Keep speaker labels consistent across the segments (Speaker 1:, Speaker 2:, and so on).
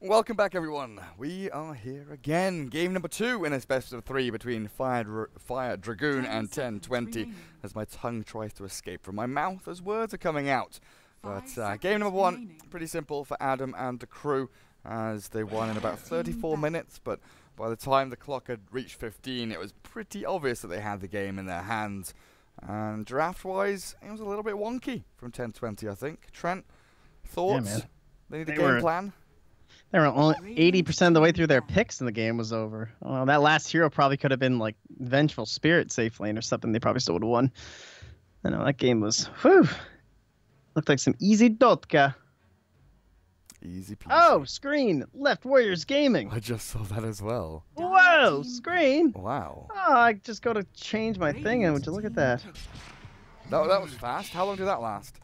Speaker 1: Welcome back, everyone. We are here again. Game number 2 in this best of 3 between Fire Dragoon and 10Twenty, as my tongue tries to escape from my mouth as words are coming out. But game number 1, pretty simple for Adam and the crew, as they won in about 34 minutes. But by the time the clock had reached 15, it was pretty obvious that they had the game in their hands. And draft-wise, it was a little bit wonky from 10Twenty, I think. Trent, thoughts?
Speaker 2: Yeah, man.
Speaker 1: They need a game plan?
Speaker 2: They were only 80% of the way through their picks and the game was over. Oh, that last hero probably could have been like Vengeful Spirit safe lane or something. They probably still would have won. I know that game was, whew, looked like some easy Dota.
Speaker 1: Easy peasy.
Speaker 2: Oh, screen, Left Warriors Gaming.
Speaker 1: I just saw that as well.
Speaker 2: Whoa, screen.
Speaker 1: Wow.
Speaker 2: Oh, I just go to change my thing and would you look at that?
Speaker 1: That was fast. How long did that last?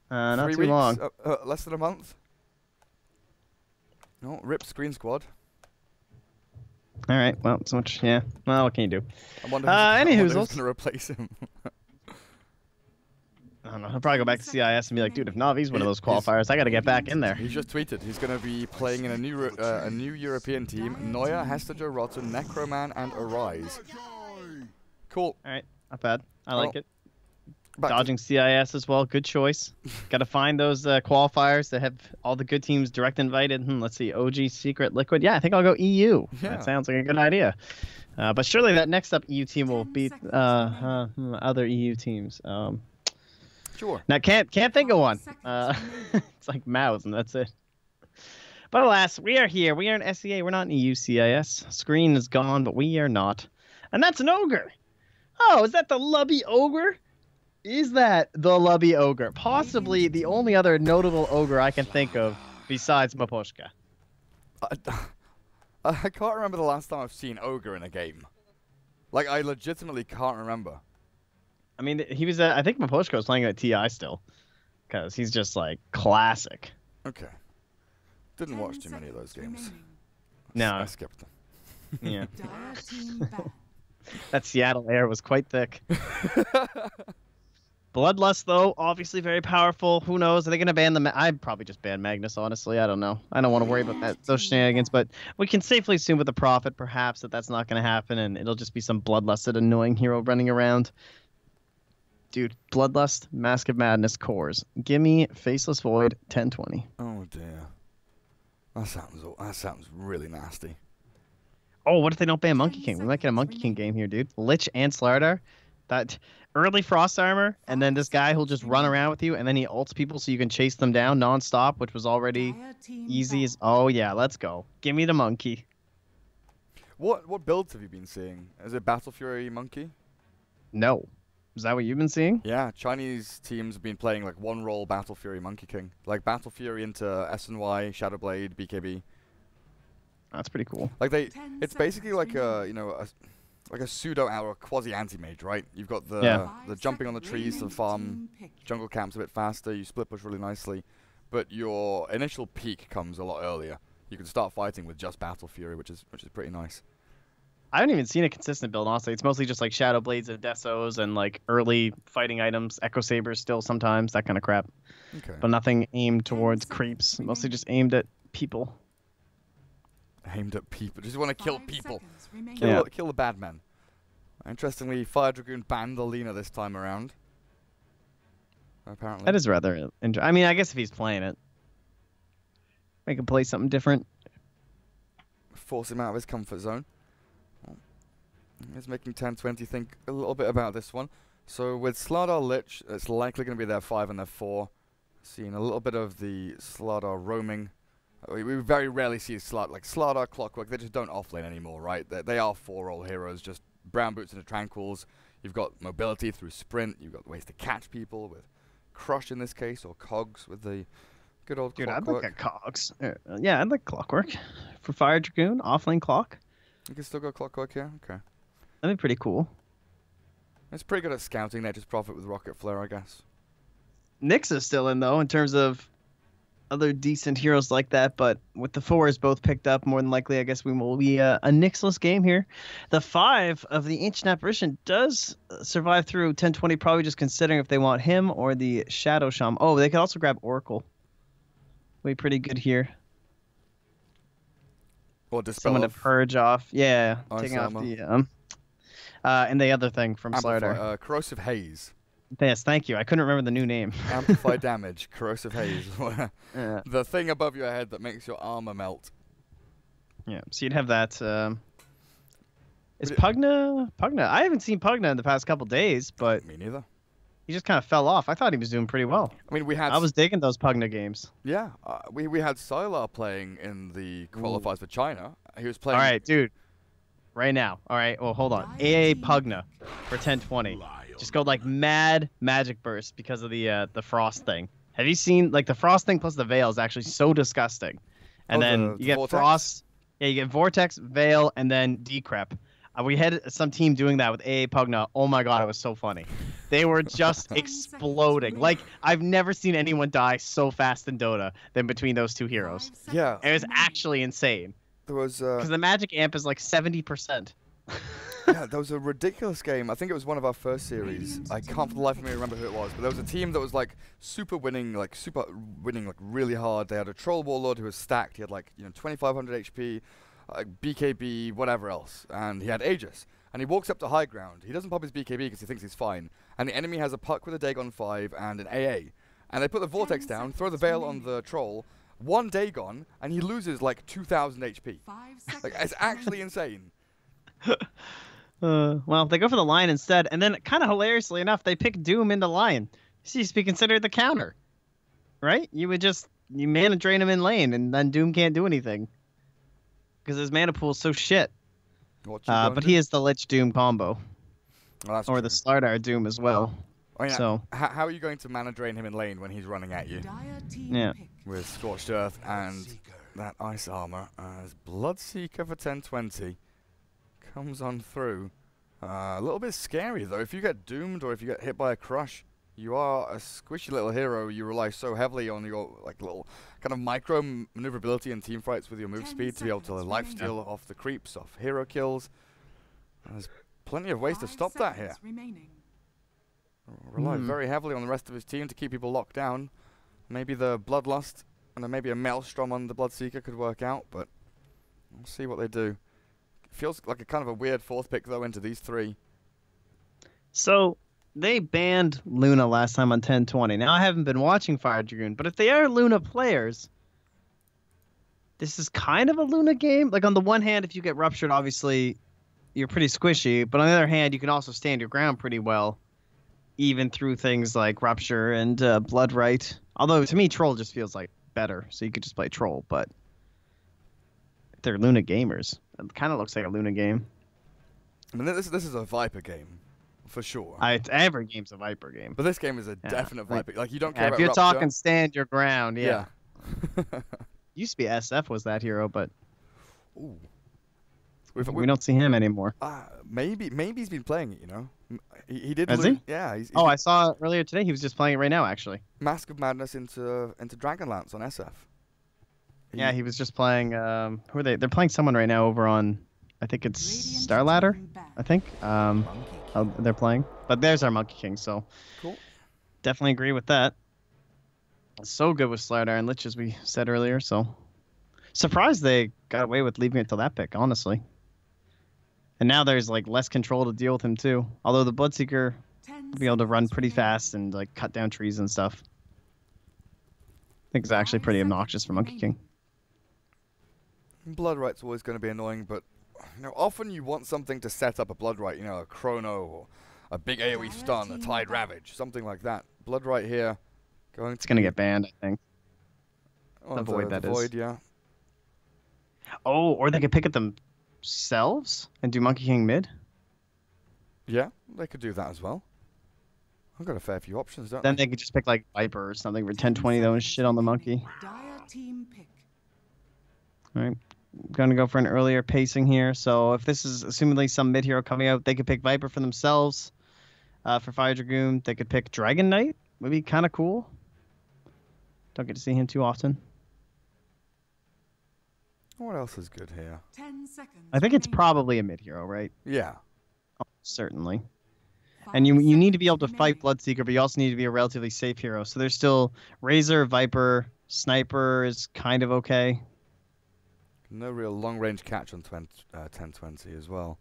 Speaker 2: Not
Speaker 1: 3
Speaker 2: too
Speaker 1: weeks?
Speaker 2: long.
Speaker 1: Less than a month? No, rip Screen Squad.
Speaker 2: All right, well, so much, yeah. Well, what can you do?
Speaker 1: I wonder
Speaker 2: who's
Speaker 1: going to replace him.
Speaker 2: I don't know. He'll probably go back to CIS and be like, dude, if Navi's one of those qualifiers, I got to get back in there.
Speaker 1: He's just tweeted. He's going to be playing in a new European team. Neuer, Hestager, Rotten, Necroman, and Arise. Cool.
Speaker 2: All right, not bad. I like it.
Speaker 1: Back
Speaker 2: Dodging CIS as well. Good choice. Got to find those qualifiers that have all the good teams direct invited. Let's see. OG, Secret, Liquid. Yeah, I think I'll go EU. Yeah. That sounds like a good idea. But surely that next up EU team will beat other EU teams.
Speaker 1: Sure.
Speaker 2: Now, can't think of one. It's like Mao's, and that's it. But alas, we are here. We are in SEA. We're not in EU CIS. Screen is gone, but we are not. And that's an ogre. Oh, is that the Lubby Ogre? Is that the Lubby Ogre? Possibly the only other notable ogre I can think of besides Maposhka.
Speaker 1: I can't remember the last time I've seen Ogre in a game. Like, I legitimately can't remember.
Speaker 2: I mean, he was. I think Maposhka was playing at TI still, because he's just like classic.
Speaker 1: Okay. Didn't watch too many of those games.
Speaker 2: No,
Speaker 1: I skipped them.
Speaker 2: Yeah. That Seattle air was quite thick. Bloodlust, though, obviously very powerful. Who knows? Are they going to ban the... I'd probably just ban Magnus, honestly. I don't know. I don't want to worry about those shenanigans, but we can safely assume with the Prophet, perhaps, that that's not going to happen, and it'll just be some bloodlusted, annoying hero running around. Dude, Bloodlust, Mask of Madness, cores. Gimme Faceless Void, 1020.
Speaker 1: Oh, dear. That sounds really nasty.
Speaker 2: Oh, what if they don't ban Monkey King? We might get a Monkey King game here, dude. Lich and Slardar. That early Frost Armor, and then this guy who'll just run around with you, and then he ults people so you can chase them down non-stop, which was already easy as... Oh, yeah, let's go. Give me the Monkey.
Speaker 1: What builds have you been seeing? Is it Battle Fury Monkey?
Speaker 2: No. Is that what you've been seeing?
Speaker 1: Yeah, Chinese teams have been playing like one-roll Battle Fury Monkey King. Like Battle Fury into SNY, Shadowblade, BKB.
Speaker 2: That's pretty cool.
Speaker 1: Like it's basically like a pseudo or quasi anti-mage, right? You've got the jumping on the trees to farm jungle camps a bit faster. You split push really nicely, but your initial peak comes a lot earlier. You can start fighting with just Battle Fury, which is pretty nice.
Speaker 2: I haven't even seen a consistent build, honestly. It's mostly just like Shadow Blades and Desos and like early fighting items, Echo Sabers still sometimes, that kind of crap.
Speaker 1: Okay.
Speaker 2: But nothing aimed towards creeps. Mostly just aimed at people.
Speaker 1: Aimed at people. Just want to kill people. Kill the bad men. Interestingly, Fire Dragoon banned Alina this time around. Apparently.
Speaker 2: That is rather interesting. I mean, I guess if he's playing it, make him play something different.
Speaker 1: Force him out of his comfort zone. It's making 10Twenty think a little bit about this one. So with Slardar Lich, it's likely going to be their 5 and their 4. Seeing a little bit of the Slardar roaming. We very rarely see Slardar Clockwork. They just don't offlane anymore, right? They are 4-roll heroes, just brown boots into tranquils. You've got mobility through sprint. You've got ways to catch people with Crush in this case, or Cogs with the good old Clockwork.
Speaker 2: I'd like a Cogs. Yeah, I'd like Clockwork. For Fire Dragoon, offlane Clock.
Speaker 1: You can still go Clockwork here? Okay.
Speaker 2: That'd be pretty cool.
Speaker 1: It's pretty good at scouting. They just profit with Rocket Flare, I guess.
Speaker 2: Nyx is still in, though, in terms of other decent heroes like that, but with the 4s both picked up, more than likely, I guess we will be a Nyxless game here. The 5 of the Ancient Apparition does survive through 1020, probably just considering if they want him or the Shadow Shaman. Oh, they could also grab Oracle. Be pretty good here.
Speaker 1: Or dispel
Speaker 2: someone
Speaker 1: off.
Speaker 2: to purge off. Yeah,
Speaker 1: Ice
Speaker 2: taking off
Speaker 1: armor.
Speaker 2: the and the other thing from Slardar.
Speaker 1: Corrosive haze.
Speaker 2: Yes, thank you. I couldn't remember the new name.
Speaker 1: Amplify damage. Corrosive haze.
Speaker 2: Yeah.
Speaker 1: The thing above your head that makes your armor melt.
Speaker 2: Yeah. So you'd have that. Is Pugna? I haven't seen Pugna in the past couple days, but
Speaker 1: Me neither.
Speaker 2: he just kind of fell off. I thought he was doing pretty well.
Speaker 1: I mean,
Speaker 2: I was digging those Pugna games.
Speaker 1: Yeah, we had Sylar playing in the qualifiers for China. He was playing.
Speaker 2: All right, dude. Right now. All right. Well, hold on. AA Pugna for 1020. Just go like mad magic burst because of the frost thing. Have you seen like the frost thing plus the veil is actually so disgusting. And then you get vortex? Frost. Yeah, you get vortex, veil, and then decrep. We had some team doing that with AA Pugna. Oh my god, it was so funny. They were just exploding. Like, I've never seen anyone die so fast in Dota than between those two heroes.
Speaker 1: Yeah.
Speaker 2: It was actually insane.
Speaker 1: There was
Speaker 2: because the magic amp is like 70%.
Speaker 1: Yeah, there was a ridiculous game. I think it was one of our first series. I can't for the life of me remember who it was, but there was a team that was like super winning like really hard. They had a troll warlord who was stacked. He had like 2500 HP. BKB, whatever else, and he had Aegis. And he walks up to high ground. He doesn't pop his BKB because he thinks he's fine. And the enemy has a puck with a Dagon 5 and an AA. And they put the Vortex down, throw the Veil on the troll, one Dagon, and he loses like 2000 HP. Like, it's actually insane.
Speaker 2: Well, they go for the Lion instead, and then kind of hilariously enough, they pick Doom into Lion. This used to be considered the counter, right? You mana drain him in lane, and then Doom can't do anything. Because his mana pool is so shit. But he is the Lich Doom combo.
Speaker 1: Well, that's
Speaker 2: or
Speaker 1: true.
Speaker 2: the Slardar Doom as well.
Speaker 1: I mean,
Speaker 2: so
Speaker 1: how are you going to mana drain him in lane when he's running at you?
Speaker 2: Yeah.
Speaker 1: With Scorched Earth and that Ice Armor. As Bloodseeker for 1020 comes on through. A little bit scary though. If you get doomed or if you get hit by a crush, you are a squishy little hero. You rely so heavily on your little kind of micro maneuverability in team fights with your move speed to be able to lifesteal off the creeps, off hero kills. There's plenty of ways to stop that here. Rely very heavily on the rest of his team to keep people locked down. Maybe the Bloodlust and then maybe a Maelstrom on the Bloodseeker could work out, but we'll see what they do. Feels like a kind of a weird fourth pick though into these three.
Speaker 2: So they banned Luna last time on 1020. Now I haven't been watching Fire Dragoon, but if they are Luna players, this is kind of a Luna game. Like on the one hand, if you get ruptured, obviously you're pretty squishy, but on the other hand, you can also stand your ground pretty well, even through things like Rupture and Bloodright. Although to me, Troll just feels like better, so you could just play Troll. But if they're Luna gamers, it kind of looks like a Luna game.
Speaker 1: I mean, this is a Viper game. For sure.
Speaker 2: Every game's a Viper game.
Speaker 1: But this game is a definite Viper. Like, you don't care about
Speaker 2: if you're
Speaker 1: Rupture.
Speaker 2: talking stand your ground, yeah.
Speaker 1: Yeah.
Speaker 2: Used to be SF was that hero, but
Speaker 1: Ooh.
Speaker 2: we don't see him anymore.
Speaker 1: Maybe he's been playing it, you know? He did.
Speaker 2: Has he?
Speaker 1: Yeah. He's
Speaker 2: I saw earlier today he was just playing it right now, actually.
Speaker 1: Mask of Madness into Dragonlance on SF.
Speaker 2: Yeah, he was just playing, who are they? They're playing someone right now over on, I think it's Starladder, I think. They're playing. But there's our Monkey King, so
Speaker 1: cool.
Speaker 2: Definitely agree with that. So good with Slardar and Lich, as we said earlier, so surprised they got away with leaving it till that pick, honestly. And now there's like less control to deal with him too. Although the Bloodseeker will be able to run pretty fast and like cut down trees and stuff. I think it's actually pretty obnoxious for Monkey King.
Speaker 1: Bloodright's always going to be annoying, but often you want something to set up a Bloodright, a Chrono or a big AoE stun, a Tide Ravage, something like that. Bloodright here
Speaker 2: it's going to get banned, I think.
Speaker 1: Oh,
Speaker 2: the Void, that is.
Speaker 1: Void, yeah.
Speaker 2: Oh, or they could pick it themselves and do Monkey King mid?
Speaker 1: Yeah, they could do that as well. I've got a fair few options, don't
Speaker 2: Then they could just pick like Viper or something for 1020 though and shit on the Monkey. Alright. Gonna go for an earlier pacing here. So if this is assumedly some mid hero coming out, they could pick Viper for themselves. For Fire Dragoon, they could pick Dragon Knight. Would be kind of cool. Don't get to see him too often.
Speaker 1: What else is good here?
Speaker 3: 10 seconds.
Speaker 2: I think it's probably a mid hero, right?
Speaker 1: Yeah.
Speaker 2: Oh, certainly. And you need to be able to fight Bloodseeker, but you also need to be a relatively safe hero. So there's still Razor, Viper, Sniper is kind of okay.
Speaker 1: No real long-range catch on 10-20 as well.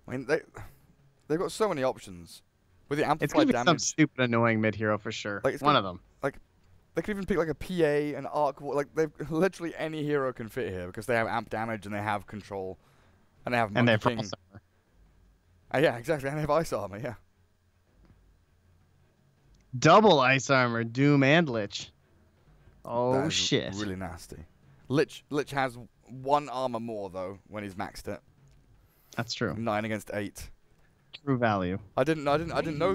Speaker 1: I mean, they've got so many options. With the
Speaker 2: It's
Speaker 1: amplified
Speaker 2: gonna be
Speaker 1: damage,
Speaker 2: some stupid annoying mid hero for sure.
Speaker 1: like
Speaker 2: One of them.
Speaker 1: Like, they could even pick like a PA, an arc. Like, they've literally any hero can fit here because they have amp damage and they have control, and they have
Speaker 2: And they have
Speaker 1: Monkey King.
Speaker 2: Frost Armor.
Speaker 1: Yeah, exactly. And they have ice armor. Yeah.
Speaker 2: Double ice armor, Doom and Lich.
Speaker 1: That
Speaker 2: Oh
Speaker 1: is
Speaker 2: shit.
Speaker 1: really nasty. Lich has 1 armor more though when he's maxed it.
Speaker 2: That's true.
Speaker 1: 9 against 8.
Speaker 2: True value.
Speaker 1: I didn't know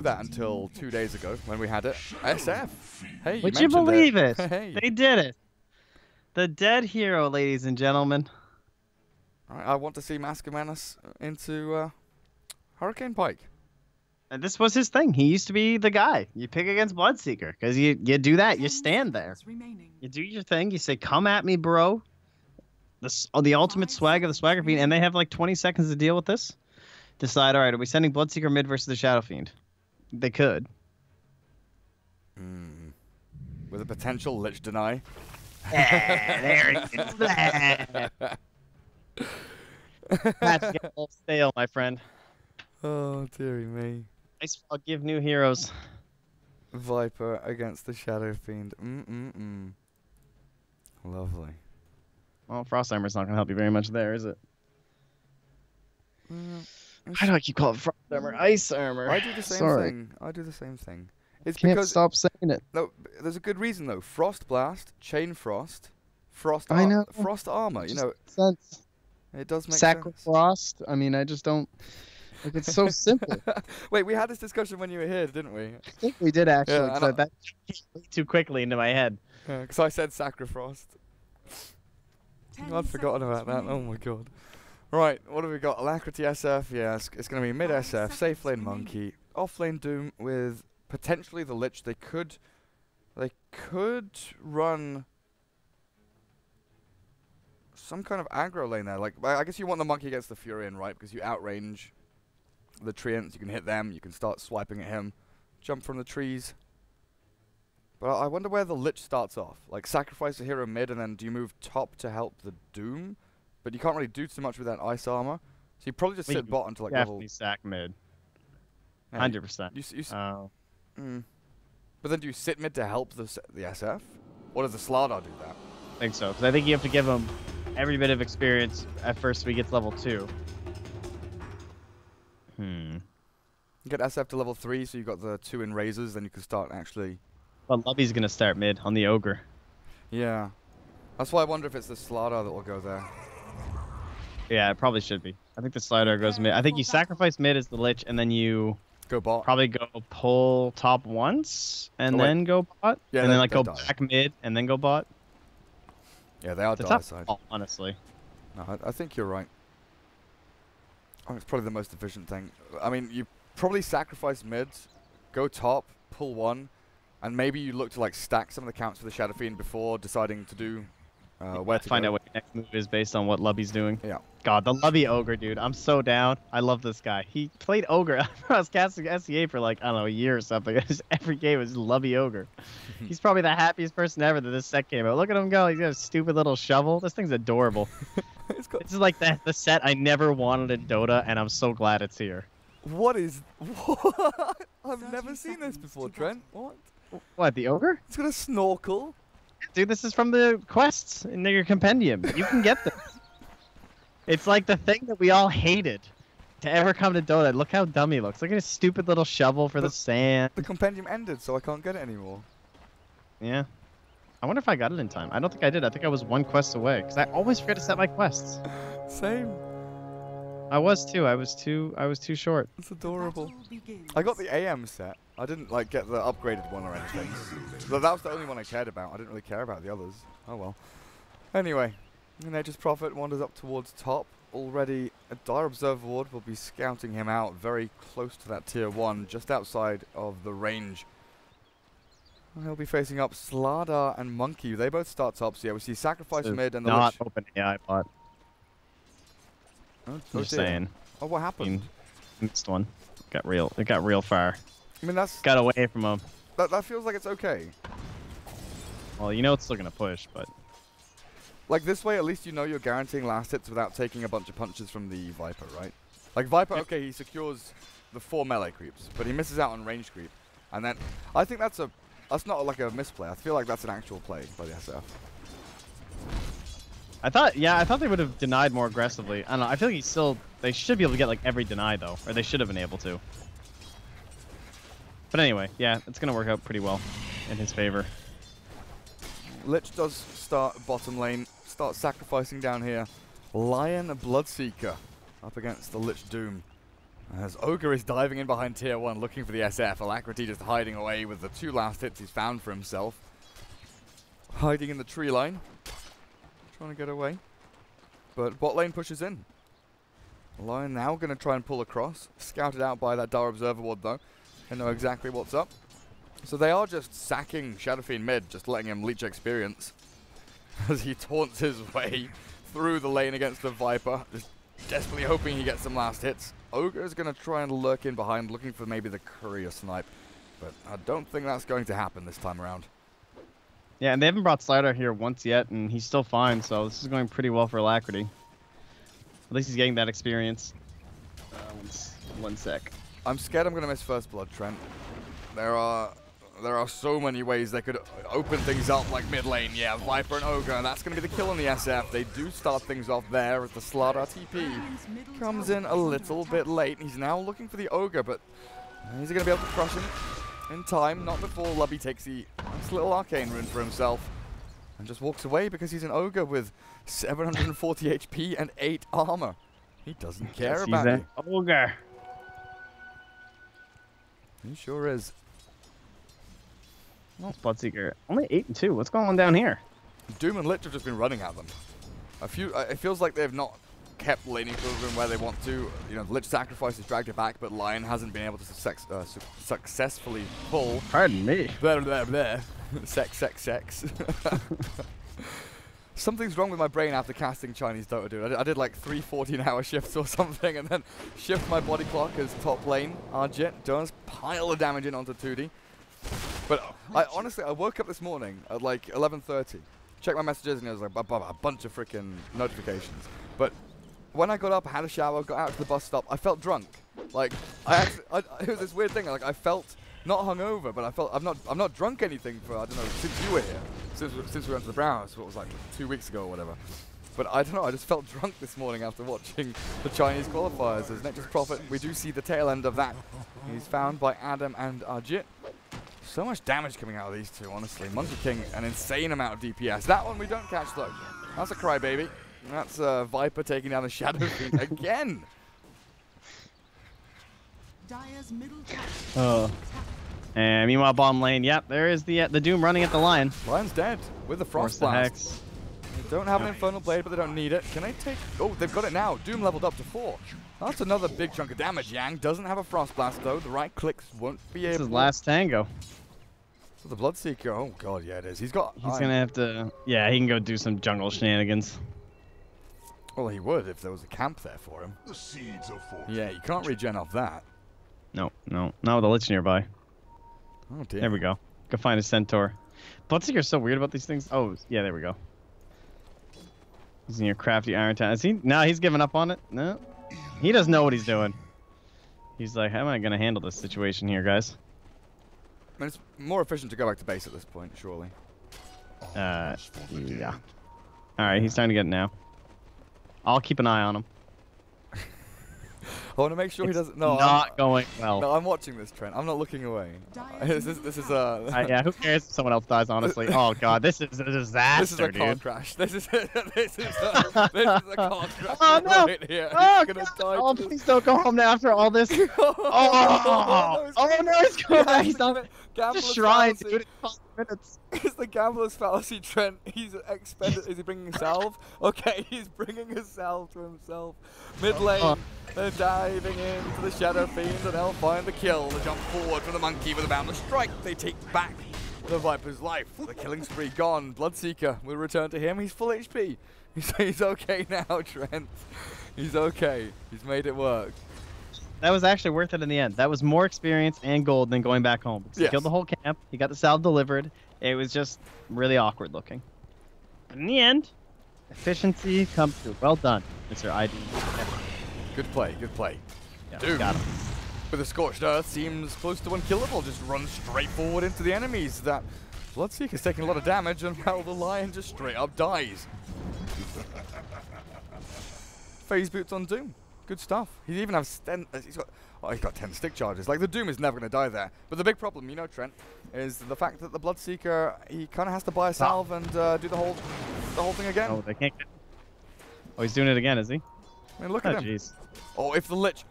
Speaker 1: that until 2 days ago when we had it. SF. Hey,
Speaker 2: Would you believe it?
Speaker 1: Hey.
Speaker 2: They did it. The dead hero, ladies and gentlemen.
Speaker 1: Alright, I want to see Mascomanus into Hurricane Pike.
Speaker 2: And this was his thing. He used to be the guy. You pick against Bloodseeker because you do that. You stand there. You do your thing. You say, "Come at me, bro." The ultimate swag of the Swagger Fiend, and they have like 20 seconds to deal with this. Decide, all right, are we sending Bloodseeker mid versus the Shadow Fiend? They could.
Speaker 1: With a potential Lich deny.
Speaker 2: There it is. That's getting a little stale, my friend.
Speaker 1: Oh, dearie me.
Speaker 2: I'll give new heroes.
Speaker 1: Viper against the Shadow Fiend. Lovely.
Speaker 2: Well, Frost Armor's not going to help you very much there, is it? Why do I keep calling Frost Armor Ice Armor?
Speaker 1: I do the same thing. I do the same thing. It's
Speaker 2: Can't
Speaker 1: because
Speaker 2: stop saying it.
Speaker 1: no, there's a good reason though. Frost Blast, Chain Frost, Frost Armor. You know,
Speaker 2: Sense.
Speaker 1: it does make
Speaker 2: Sacred
Speaker 1: sense.
Speaker 2: Frost. I mean, I just don't. Like, it's so simple.
Speaker 1: Wait, we had this discussion when you were here, didn't we?
Speaker 2: I think we did actually.
Speaker 1: Yeah,
Speaker 2: So that came way too quickly into my head.
Speaker 1: Because I said Sacrifrost. I'd forgotten about that. Oh my god. Right, what have we got? Alacrity SF. Yeah, it's going to be mid SF, safe lane Monkey, off lane Doom with potentially the Lich. They could run some kind of aggro lane there. Like, I guess you want the Monkey against the Furion, right? Because you outrange the Treants, you can hit them, you can start swiping at him, jump from the trees. But I wonder where the Lich starts off. Like, sacrifice a hero mid, and then do you move top to help the Doom? But you can't really do too much with that ice armor. So you probably just sit bot until like level...
Speaker 2: Definitely sack mid.
Speaker 1: Yeah,
Speaker 2: 100%.
Speaker 1: Oh. But then do you sit mid to help the SF? Or does the Slardar do that?
Speaker 2: I think so, because I think you have to give him every bit of experience at first so he gets level 2.
Speaker 1: You get SF to level 3, so you've got the 2 in Razors, then you can start actually...
Speaker 2: But Lubby's going to start mid on the Ogre.
Speaker 1: Yeah. That's why I wonder if it's the Slardar that will go there.
Speaker 2: Yeah, it probably should be. I think the Slardar goes mid. I think you sacrifice mid as the Lich, and then you...
Speaker 1: Go bot.
Speaker 2: Probably go pull top once, and then go bot.
Speaker 1: Yeah,
Speaker 2: and then like go back mid, and then go bot.
Speaker 1: Yeah, they are
Speaker 2: It's a
Speaker 1: dire
Speaker 2: tough
Speaker 1: side.
Speaker 2: call, honestly.
Speaker 1: No, I think you're right. Oh, it's probably the most efficient thing. I mean, you probably sacrifice mid, go top, pull 1, and maybe you look to like stack some of the counts for the Shadow Fiend before deciding to do where to
Speaker 2: find
Speaker 1: go.
Speaker 2: out what your next move is based on what Lubby's doing.
Speaker 1: Yeah.
Speaker 2: God, the Lubby Ogre, dude. I'm so down. I love this guy. He played Ogre. I was casting SEA for like, I don't know, a year or something. Every game was Lubby Ogre. He's probably the happiest person ever that this set came out. Look at him go. He's got a stupid little shovel. This thing's adorable. This is like the set I never wanted in Dota, and I'm so glad it's here.
Speaker 1: What is... What? I've never seen this before, Trent. What?
Speaker 2: What, the Ogre?
Speaker 1: It's got a snorkel.
Speaker 2: Dude, this is from the quests in your compendium. You can get this. It's like the thing that we all hated to ever come to Dota. Look how dumb he looks. Look at his stupid little shovel for the sand.
Speaker 1: The compendium ended, so I can't get it anymore.
Speaker 2: Yeah. I wonder if I got it in time. I don't think I did. I think I was 1 quest away, because I always forget to set my quests.
Speaker 1: Same.
Speaker 2: I was too. I was too short.
Speaker 1: It's adorable. I got the AM set. I didn't like get the upgraded one or anything. But that was the only one I cared about. I didn't really care about the others. Oh well. Anyway, Nature's Prophet wanders up towards top. Already a Dire Observer Ward will be scouting him out very close to that tier 1, just outside of the range. He'll be facing up Slardar and Monkey. They both start top, so yeah, we see Sacrifice mid and the
Speaker 2: not
Speaker 1: Lich.
Speaker 2: open AI bot.
Speaker 1: Oh,
Speaker 2: I'm just saying.
Speaker 1: Oh, what happened?
Speaker 2: Missed one. It got real far.
Speaker 1: I mean, that's...
Speaker 2: Got away from him.
Speaker 1: That feels like it's okay.
Speaker 2: Well, you know it's still gonna push, but...
Speaker 1: Like, this way, at least you know you're guaranteeing last hits without taking a bunch of punches from the Viper, right? Like, Viper, okay, he secures the 4 melee creeps, but he misses out on range creep. And then, I think that's not like a misplay. I feel like that's an actual play by the SF.
Speaker 2: I thought they would have denied more aggressively. I don't know, I feel like they should be able to get like every deny though, or they should have been able to. But anyway, yeah, it's gonna work out pretty well in his favor.
Speaker 1: Lich does start bottom lane, start sacrificing down here. Lion Bloodseeker up against the Lich Doom. As Ogre is diving in behind tier 1 looking for the SF. Alacrity just hiding away with the 2 last hits he's found for himself. Hiding in the tree line. Trying to get away. But bot lane pushes in. Lion now going to try and pull across. Scouted out by that Dar Observer ward though. They know exactly what's up. So they are just sacking Shadow Fiend mid, just letting him leech experience. As he taunts his way through the lane against the Viper. Just desperately hoping he gets some last hits. Ogre is going to try and lurk in behind, looking for maybe the courier snipe. But I don't think that's going to happen this time around.
Speaker 2: Yeah, and they haven't brought Slider here once yet, and he's still fine, so this is going pretty well for Alacrity. At least he's getting that experience. One sec.
Speaker 1: I'm scared I'm going to miss first blood, Trent. There are so many ways they could open things up, like mid lane. Yeah, Viper and Ogre, and that's going to be the kill on the SF. They do start things off there as the Slardar TP comes in a little bit late. He's now looking for the Ogre, but is he going to be able to crush him in time? Not before Lubby takes the nice little arcane rune for himself and just walks away because he's an Ogre with 740 HP and 8 armor. He doesn't care about it.
Speaker 2: He's an Ogre.
Speaker 1: He sure is.
Speaker 2: Well, Bloodseeker, only 8 and 2. What's going on down here?
Speaker 1: Doom and Lich have just been running at them. It feels like they've not kept lane equilibrium where they want to. You know, the Lich sacrifice has dragged it back, but Lion hasn't been able to successfully pull.
Speaker 2: Pardon me.
Speaker 1: Blah, blah, blah. Sex. Something's wrong with my brain after casting Chinese Dota, dude. I did like 3 14-hour shifts or something, and then shift my body clock as top lane. Arjit does pile of damage in onto 2D. But honestly, I woke up this morning at like 11:30, checked my messages, and it was like a bunch of freaking notifications. But when I got up, had a shower, got out to the bus stop, I felt drunk. Like it was this weird thing. Like I felt not hungover, but I felt I'm not drunk anything for, I don't know, since you were here, since we went to the Browns. What was like 2 weeks ago or whatever. But I don't know, I just felt drunk this morning after watching the Chinese qualifiers. As Nectar's Prophet, we do see the tail end of that. He's found by Adam and Arjit. So much damage coming out of these two, honestly. Monkey King, an insane amount of DPS. That one we don't catch, though. That's a crybaby. That's Viper taking down the Shadow Fiend again.
Speaker 2: Oh. And meanwhile, bottom lane. Yep, there is the Doom running at the Lion.
Speaker 1: Lion's dead with the Frost Blast. They don't have an Infernal Blade, but they don't need it. Can they take... Oh, they've got it now. Doom leveled up to 4. That's another big chunk of damage. Yang doesn't have a Frost Blast, though. The right clicks won't be able...
Speaker 2: This is last tango.
Speaker 1: So the Bloodseeker... Oh, God, yeah, it is. He's got...
Speaker 2: He's going to have to... Yeah, he can go do some jungle shenanigans.
Speaker 1: Well, he would if there was a camp there for him.
Speaker 3: The seeds of fortune.
Speaker 1: Yeah, you can't regen off that.
Speaker 2: No. Not with a Lich nearby.
Speaker 1: Oh, dear.
Speaker 2: There we go. Go find a Centaur. Bloodseeker's so weird about these things. Oh, yeah, there we go. He's in your crafty Iron Town. Is he? No, he's giving up on it. No. He doesn't know what he's doing. He's like, how am I going to handle this situation here, guys?
Speaker 1: I mean, it's more efficient to go back to base at this point, surely.
Speaker 2: Yeah. Alright, he's starting to get it now. I'll keep an eye on him.
Speaker 1: I want to make sure he doesn't... No,
Speaker 2: not going well.
Speaker 1: No, I'm watching this, Trent. I'm not looking away. This is
Speaker 2: yeah, who cares if someone else dies, honestly? Oh, God, this is a disaster,
Speaker 1: This is a car crash. This is a car crash.
Speaker 2: Oh, no.
Speaker 1: Right here.
Speaker 2: Oh,
Speaker 1: He's gonna
Speaker 2: God.
Speaker 1: die.
Speaker 2: Oh, please don't go home now after all this. Oh, no, he's going. He's on the shrine, dude. It costs minutes.
Speaker 1: It's the gambler's fallacy, Trent. He's expended. Is he bringing salve? Okay, he's bringing a salve to himself. Mid lane, they're diving into the Shadow Fiend, and they'll find the kill. The jump forward from the Monkey with a boundless strike. They take back the Viper's life. The killing spree gone. Bloodseeker will return to him. He's full HP. He's okay now, Trent. He's okay. He's made it work.
Speaker 2: That was actually worth it in the end. That was more experience and gold than going back home. He killed the whole camp. He got the salve delivered. It was just really awkward looking. But in the end, Efficiency comes through. Well done, Mr. ID.
Speaker 1: Good play, good play.
Speaker 2: Yeah,
Speaker 1: Doom,
Speaker 2: got him.
Speaker 1: with a Scorched Earth, seems close to unkillable. Just runs straight forward into the enemies. That Bloodseeker's taking a lot of damage, and well, the Lion just straight up dies. Phase boots on Doom. Good stuff. He even has he's got 10 stick charges. Like, the Doom is never going to die there. But the big problem, you know, Trent, is the fact that the Bloodseeker, he kind of has to buy a salve and do the whole thing again.
Speaker 2: Oh, they can't get... Oh, he's doing it again, is he?
Speaker 1: I mean, look at him.
Speaker 2: Jeez.
Speaker 1: Oh, if the Lich...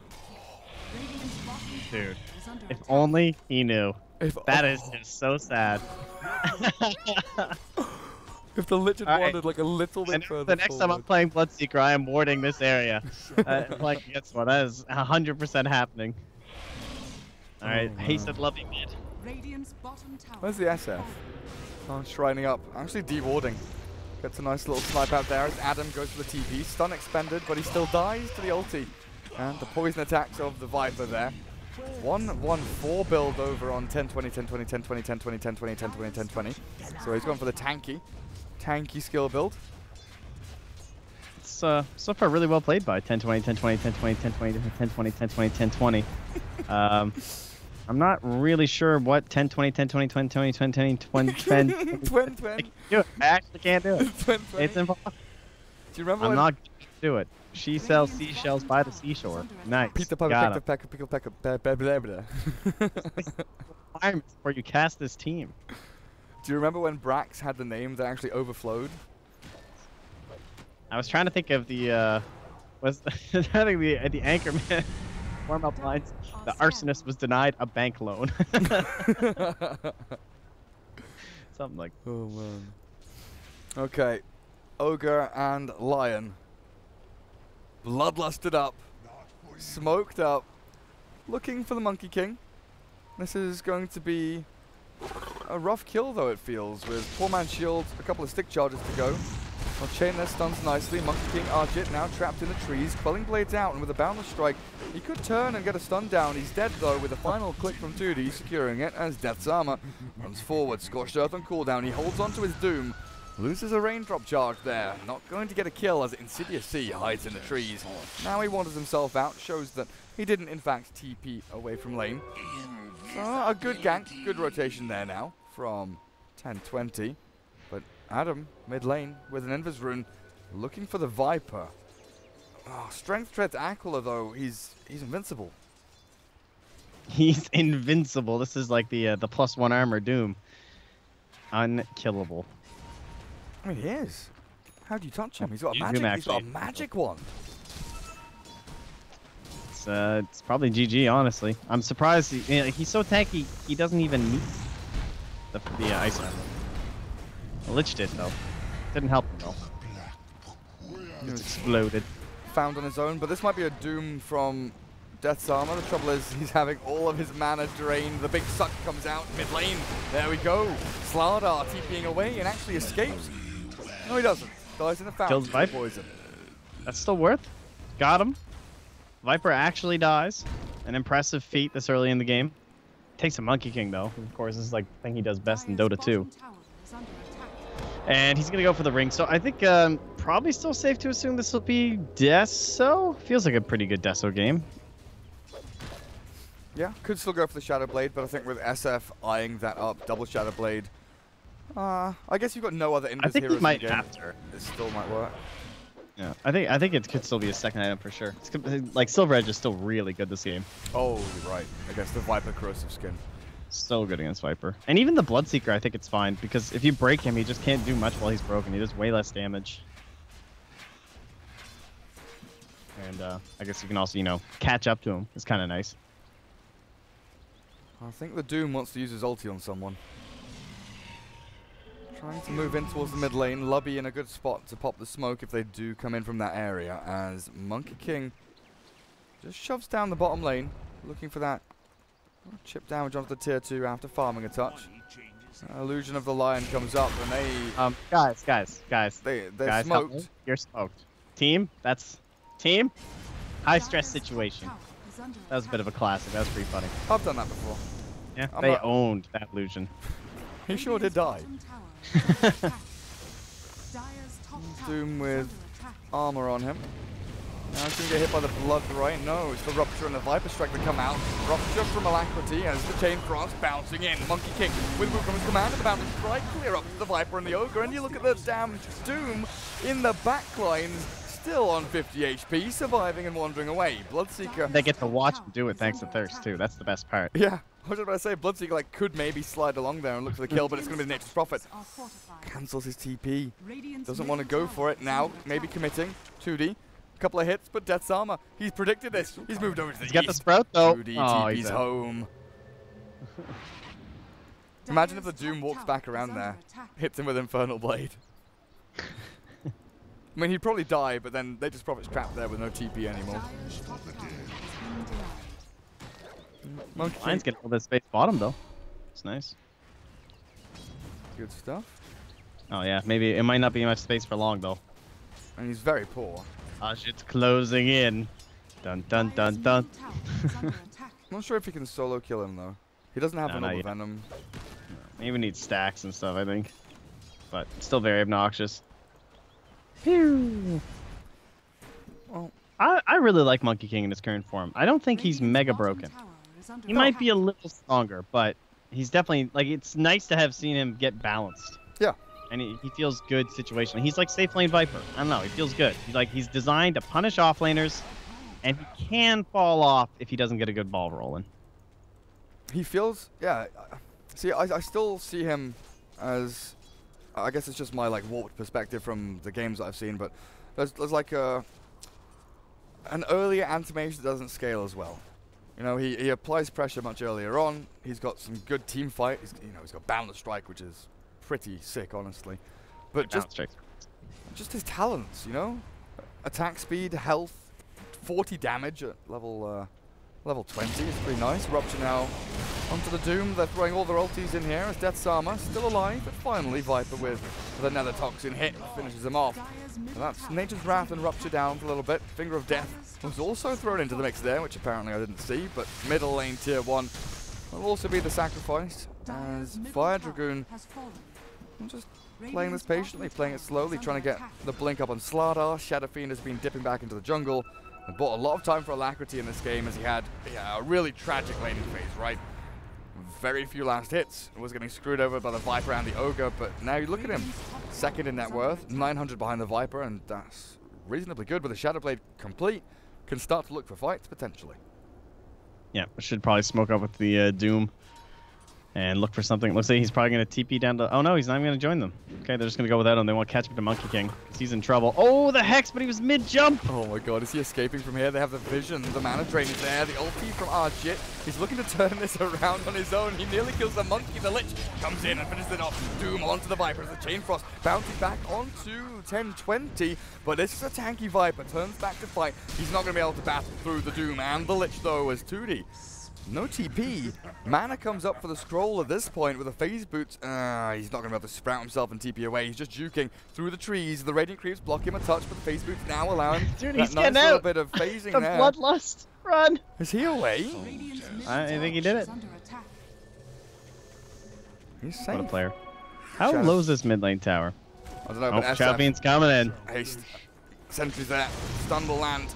Speaker 2: Dude, if only he knew. That is just so sad.
Speaker 1: If the Lich had wandered like a little bit further
Speaker 2: the next time I'm playing Bloodseeker, I am warding this area. Like, guess what? That is 100% happening. Alright, hasted loving mid.
Speaker 1: Where's the SF? Oh, shrining up. Actually dewarding. Gets a nice little snipe out there as Adam goes for the TP. Stun expended, but he still dies to the ulti. And the poison attacks of the Viper there. 1-1-4 build over on 10-20, 10-20, 10-20, 10-20, 10-20, 10-20, 10-20. So he's gone for the tanky skill build.
Speaker 2: It's so far really well played by 10-20, 10-20, 10-20, 10-20, 10-20, 10-20, 10-20. I'm not really sure what 10-20, 10-20, 10-20, 10-20, 10-20. I actually can't do it. It's impossible.
Speaker 1: Do you remember
Speaker 2: I'm not going to do it. She sells seashells by the seashore. Nice. Requirements before you cast this team.
Speaker 1: Do you remember when Brax had the name that actually overflowed?
Speaker 2: I was trying to think of the the Anchorman warm-up lines. The arsonist was denied a bank loan. Something like.
Speaker 1: Oh man. Okay, Ogre and Lion. Bloodlusted up, smoked up, looking for the Monkey King. This is going to be a rough kill, though, it feels, with poor man's shield, a couple of stick charges to go. I'll chain their stuns nicely. Monkey King Arjit now trapped in the trees. Quelling Blades out, and with a boundless strike, he could turn and get a stun down. He's dead, though, with a final click from 2D, securing it as Death's Armor runs forward. Scorched Earth on cooldown. He holds on to his Doom. Loses a raindrop charge there. Not going to get a kill as Insidious Sea hides in the trees. Now he wanders himself out. Shows that he didn't, in fact, TP away from lane. So a good gank. Good rotation there now from 10-20. But Adam, mid lane, with an Invis rune, looking for the Viper. Oh, strength treads Aquila, though. He's invincible.
Speaker 2: He's invincible. This is like the +1 armor Doom. Unkillable.
Speaker 1: I mean, he is. How do you touch him? He's got a magic. He's got a magic wand.
Speaker 2: It's probably GG, honestly. I'm surprised he's so tanky. He doesn't even need the ice armor. The Lich did though. Didn't help him though. He just exploded.
Speaker 1: Found on his own, but this might be a Doom from Death's Armor. The trouble is he's having all of his mana drained. The big suck comes out mid lane. There we go. Slardar TPing away and actually escapes. No, he doesn't. Dies in the fountain.
Speaker 2: Kills Viper.
Speaker 1: Poison.
Speaker 2: That's still worth. Got him. Viper actually dies. An impressive feat this early in the game. Takes a Monkey King though. Of course, this is like the thing he does best in Dota 2. And he's gonna go for the ring. So I think probably still safe to assume this will be Deso. Feels like a pretty good Deso game.
Speaker 1: Yeah, could still go for the Shadow Blade, but I think with SF eyeing that up, double Shadow Blade. I guess you've got no other Invis heroes in the game.
Speaker 2: After.
Speaker 1: It still might work.
Speaker 2: Yeah, I think it could still be a second item for sure. Like Silver Edge is still really good this game.
Speaker 1: Oh, right. I guess the Viper corrosive skin.
Speaker 2: So good against Viper. And even the Bloodseeker, I think it's fine because if you break him, he just can't do much while he's broken. He does way less damage. And I guess you can also, catch up to him. It's kind of nice.
Speaker 1: I think the Doom wants to use his ulti on someone. Trying to move in towards the mid lane. Lubby in a good spot to pop the smoke if they do come in from that area, as Monkey King just shoves down the bottom lane, looking for that chip damage onto the tier 2 after farming a touch. Illusion of the Lion comes up and they...
Speaker 2: Guys.
Speaker 1: They're smoked.
Speaker 2: You're smoked. Team, that's... Team? High stress situation. That was a bit of a classic. That was pretty funny.
Speaker 1: I've done that before.
Speaker 2: Yeah, they owned that illusion.
Speaker 1: He sure did die. Doom with armor on him. Now he's going to get hit by the blood, right? No, it's the Rupture and the Viper Strike that come out. Rupture from Alacrity as the Chain Frost bouncing in. Monkey King with Wukong's command of the Bounding Strike. Clear up the Viper and the Ogre. And you look at the damn Doom in the backline. Still on 50 HP, surviving and wandering away. Bloodseeker.
Speaker 2: They get to watch him do it thanks to Thirst, too. That's the best part.
Speaker 1: Yeah, I was just about to say, Bloodseeker like, could maybe slide along there and look for the kill, but it's going to be the Nature's Prophet. Cancels his TP. Doesn't want to go for it now. Maybe committing. 2D. Couple of hits, but Death's Armor. He's predicted this. He's moved over to the
Speaker 2: He's got the Sprout, though.
Speaker 1: 2D
Speaker 2: Oh,
Speaker 1: TP's home. Imagine if the Doom walks back around there, hits him with Infernal Blade. I mean, he'd probably die, but then Nature's Prophet's trapped there with no TP anymore.
Speaker 2: Lion's getting all this space bottom, though. It's nice.
Speaker 1: Good stuff.
Speaker 2: Oh, yeah. Maybe it might not be much space for long, though.
Speaker 1: And he's very poor.
Speaker 2: Shit's closing in. Dun, dun, dun, dun.
Speaker 1: I'm not sure if he can solo kill him, though. He doesn't have another Venom.
Speaker 2: He even needs stacks and stuff, I think. But still very obnoxious. Phew.
Speaker 1: Well,
Speaker 2: I really like Monkey King in his current form. I don't think he's mega broken. He might be a little stronger, but he's definitely, like, it's nice to have seen him get balanced.
Speaker 1: Yeah.
Speaker 2: And he feels good situationally. He's like safe lane Viper. I don't know, he feels good. He's designed to punish offlaners, and he can fall off if he doesn't get a good ball rolling.
Speaker 1: He feels, yeah. See, I still see him as, I guess it's just my like warped perspective from the games that I've seen, but there's like an earlier animation that doesn't scale as well. You know, he applies pressure much earlier on. He's got some good team fight. He's got Boundless Strike, which is pretty sick, honestly. But just his talents, you know, attack speed, health, 40 damage at level 20 is pretty nice. Rupture now onto the Doom. They're throwing all their ultis in here as Death's Armor still alive, but finally Viper with another Toxin hit finishes him off. And that's Nature's Wrath and Rupture down for a little bit. Finger of Death was also thrown into the mix there, which apparently I didn't see, but middle lane tier 1 will also be the sacrifice as Fire Dragoon just playing this patiently, playing it slowly, trying to get the blink up on Slardar. Shadow Fiend has been dipping back into the jungle and bought a lot of time for Alacrity in this game as he had a really tragic laning phase, right? Very few last hits. Was getting screwed over by the Viper and the Ogre, but now you look at him. Second in net worth, 900 behind the Viper, and that's reasonably good with the Shadow Blade complete. Can start to look for fights, potentially.
Speaker 2: Yeah, should probably smoke up with the Doom and look for something. Looks like he's probably going to TP down to... Oh, no, he's not even going to join them. Okay, they're just going to go without him. They won't catch up to Monkey King because he's in trouble. Oh, the Hex, but he was mid-jump.
Speaker 1: Oh, my God. Is he escaping from here? They have the vision. The mana drain is there. The ulti from Arjit. He's looking to turn this around on his own. He nearly kills the Monkey. The Lich comes in and finishes it off. Doom onto the Viper as the Chain Frost bouncing back onto 10Twenty. But this is a tanky Viper. Turns back to fight. He's not going to be able to battle through the Doom and the Lich, though, as 2D. No TP. Mana comes up for the scroll at this point with a phase boots. He's not going to be able to sprout himself and TP away. He's just juking through the trees. The Radiant Creeps block him a touch, but the phase boots now allow him
Speaker 2: Dude,
Speaker 1: that
Speaker 2: he's
Speaker 1: nice
Speaker 2: getting
Speaker 1: little
Speaker 2: out.
Speaker 1: bit of phasing
Speaker 2: The
Speaker 1: there.
Speaker 2: Bloodlust. Run.
Speaker 1: Is he away?
Speaker 2: I think he did it.
Speaker 1: He's safe.
Speaker 2: What a player. How low is this mid lane tower?
Speaker 1: I don't know,
Speaker 2: Oh,
Speaker 1: but
Speaker 2: Champion's coming in.
Speaker 1: Haste. Sentries there. Stun will land.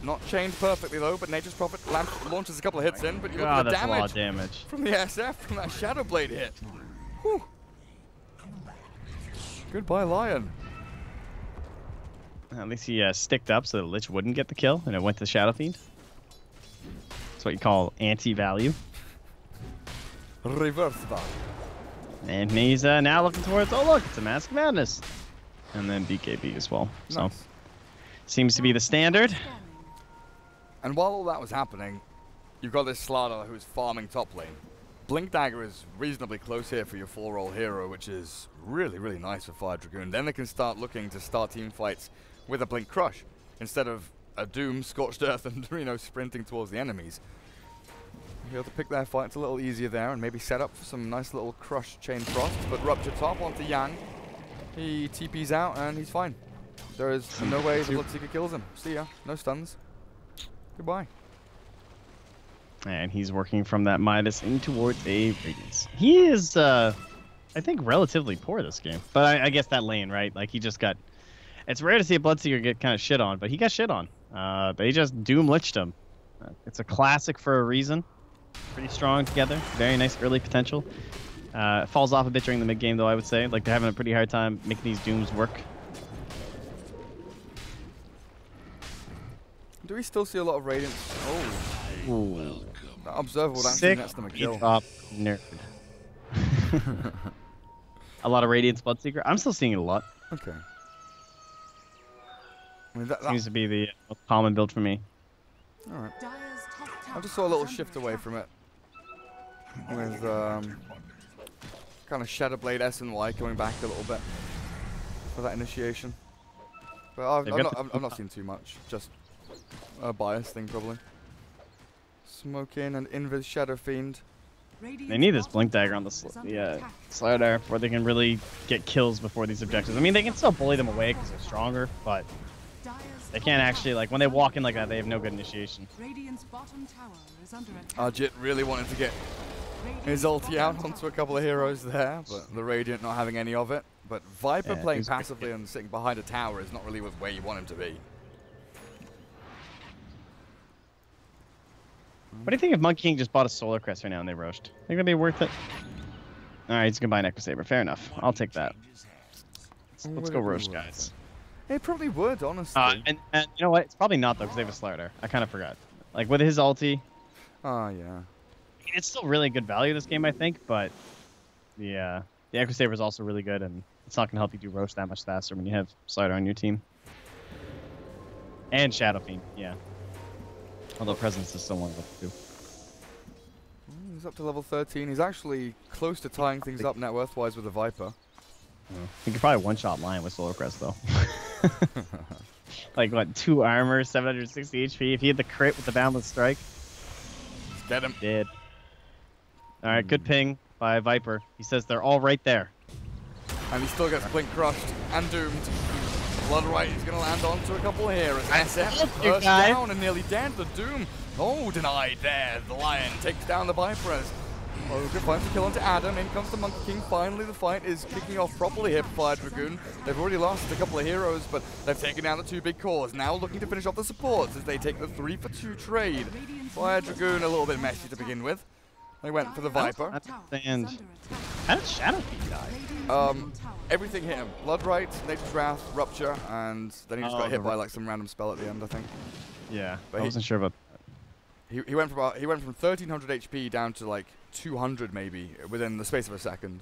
Speaker 1: Not chained perfectly though, but Nature's Prophet launches a couple of hits in, but you look at the
Speaker 2: that's a lot of damage.
Speaker 1: from the SF from that Shadow Blade hit. Whew. Goodbye, Lion.
Speaker 2: At least he sticked up so the Lich wouldn't get the kill, and it went to Shadow Fiend. That's what you call anti-value.
Speaker 1: Reverse value.
Speaker 2: And he's now looking towards, oh look, it's a Mask of Madness. And then BKB as well. So,
Speaker 1: Nice.
Speaker 2: seems to be the standard.
Speaker 1: And while all that was happening, you've got this Slardar who's farming top lane. Blink Dagger is reasonably close here for your 4-roll hero, which is really, really nice for Fire Dragoon. Then they can start looking to start team fights with a Blink Crush instead of a Doom, Scorched Earth, and sprinting towards the enemies. You'll have to pick their fights a little easier there and maybe set up for some nice little Crush Chain Frost. But Rupture top onto Yang. He TP's out and he's fine. There is no way the Bloodseeker kills him. See ya. No stuns. Goodbye.
Speaker 2: And he's working from that Midas in towards a Radiance. He is, I think, relatively poor this game. But I guess that lane, right? Like, he just got It's rare to see a Bloodseeker get kind of shit on, but he got shit on. They just Doom Liched him. It's a classic for a reason. Pretty strong together. Very nice early potential. It falls off a bit during the mid game, though, I would say. Like, they're having a pretty hard time making these Dooms work.
Speaker 1: Do we still see a lot of Radiance? Oh.
Speaker 2: Ooh.
Speaker 1: That observable actually nets them a kill.
Speaker 2: Drop nerd. A lot of Radiance Bloodseeker. I'm still seeing it a lot.
Speaker 1: Okay. I mean, that
Speaker 2: seems to be the most common build for me.
Speaker 1: Alright. I just saw a little shift away from it. With kind of Shadowblade S and Y coming back a little bit for that initiation. But I've not seen too much. Just a bias thing probably. Smoke in and Invis Shadow Fiend.
Speaker 2: They need this Blink Dagger on the Slider before they can really get kills before these objectives. I mean, they can still bully them away because they're stronger, but they can't actually, like, when they walk in like that, they have no good initiation.
Speaker 1: Jit really wanted to get his ulti out onto a couple of heroes there, but the Radiant not having any of it. But Viper playing passively and sitting behind a tower is not really where you want him to be.
Speaker 2: What do you think if Monkey King just bought a Solar Crest right now and they roached? Think it'd be worth it? Alright, he's gonna buy an Echo Saber. Fair enough. I'll take that. Let's go roast, guys.
Speaker 1: It probably would, honestly.
Speaker 2: And you know what? It's probably not, though, because they have a Slider. I kind of forgot. Like, with his ulti...
Speaker 1: Oh, yeah.
Speaker 2: It's still really good value this game, I think, but... Yeah. The Echo Saber is also really good, and it's not going to help you do roast that much faster when you have Slider on your team. And Shadow Fiend, yeah. Although Presence is still one of them, too.
Speaker 1: He's up to level 13. He's actually close to tying things up net worth-wise with a Viper.
Speaker 2: He could probably one-shot Lion with Solar Crest, though. Like, what, 2 armor, 760 HP? If he had the crit with the Boundless Strike.
Speaker 1: Let's get him.
Speaker 2: Did. Alright, good ping by Viper. He says they're all right there.
Speaker 1: And he still gets Blink crushed and doomed. Bloodright is going to land onto a couple here as SF burst down and nearly dead. The Doom, denied there. The Lion takes down the Viper. Oh, good fight to kill onto Adam. In comes the Monkey King. Finally, the fight is kicking off properly here for Fire Dragoon. They've already lost a couple of heroes, but they've taken down the 2 big cores. Now looking to finish off the supports as they take the 3-for-2 trade. Fire Dragoon a little bit messy to begin with. They went for the Viper.
Speaker 2: And how did Shadow Fiend die?
Speaker 1: Everything hit him. Bloodright, Nature's Wrath, Rupture, and then he just got hit by like some random spell at the end, I think.
Speaker 2: Yeah,
Speaker 1: but
Speaker 2: I wasn't sure about
Speaker 1: that. He went from 1300 HP down to like 200 maybe within the space of a second.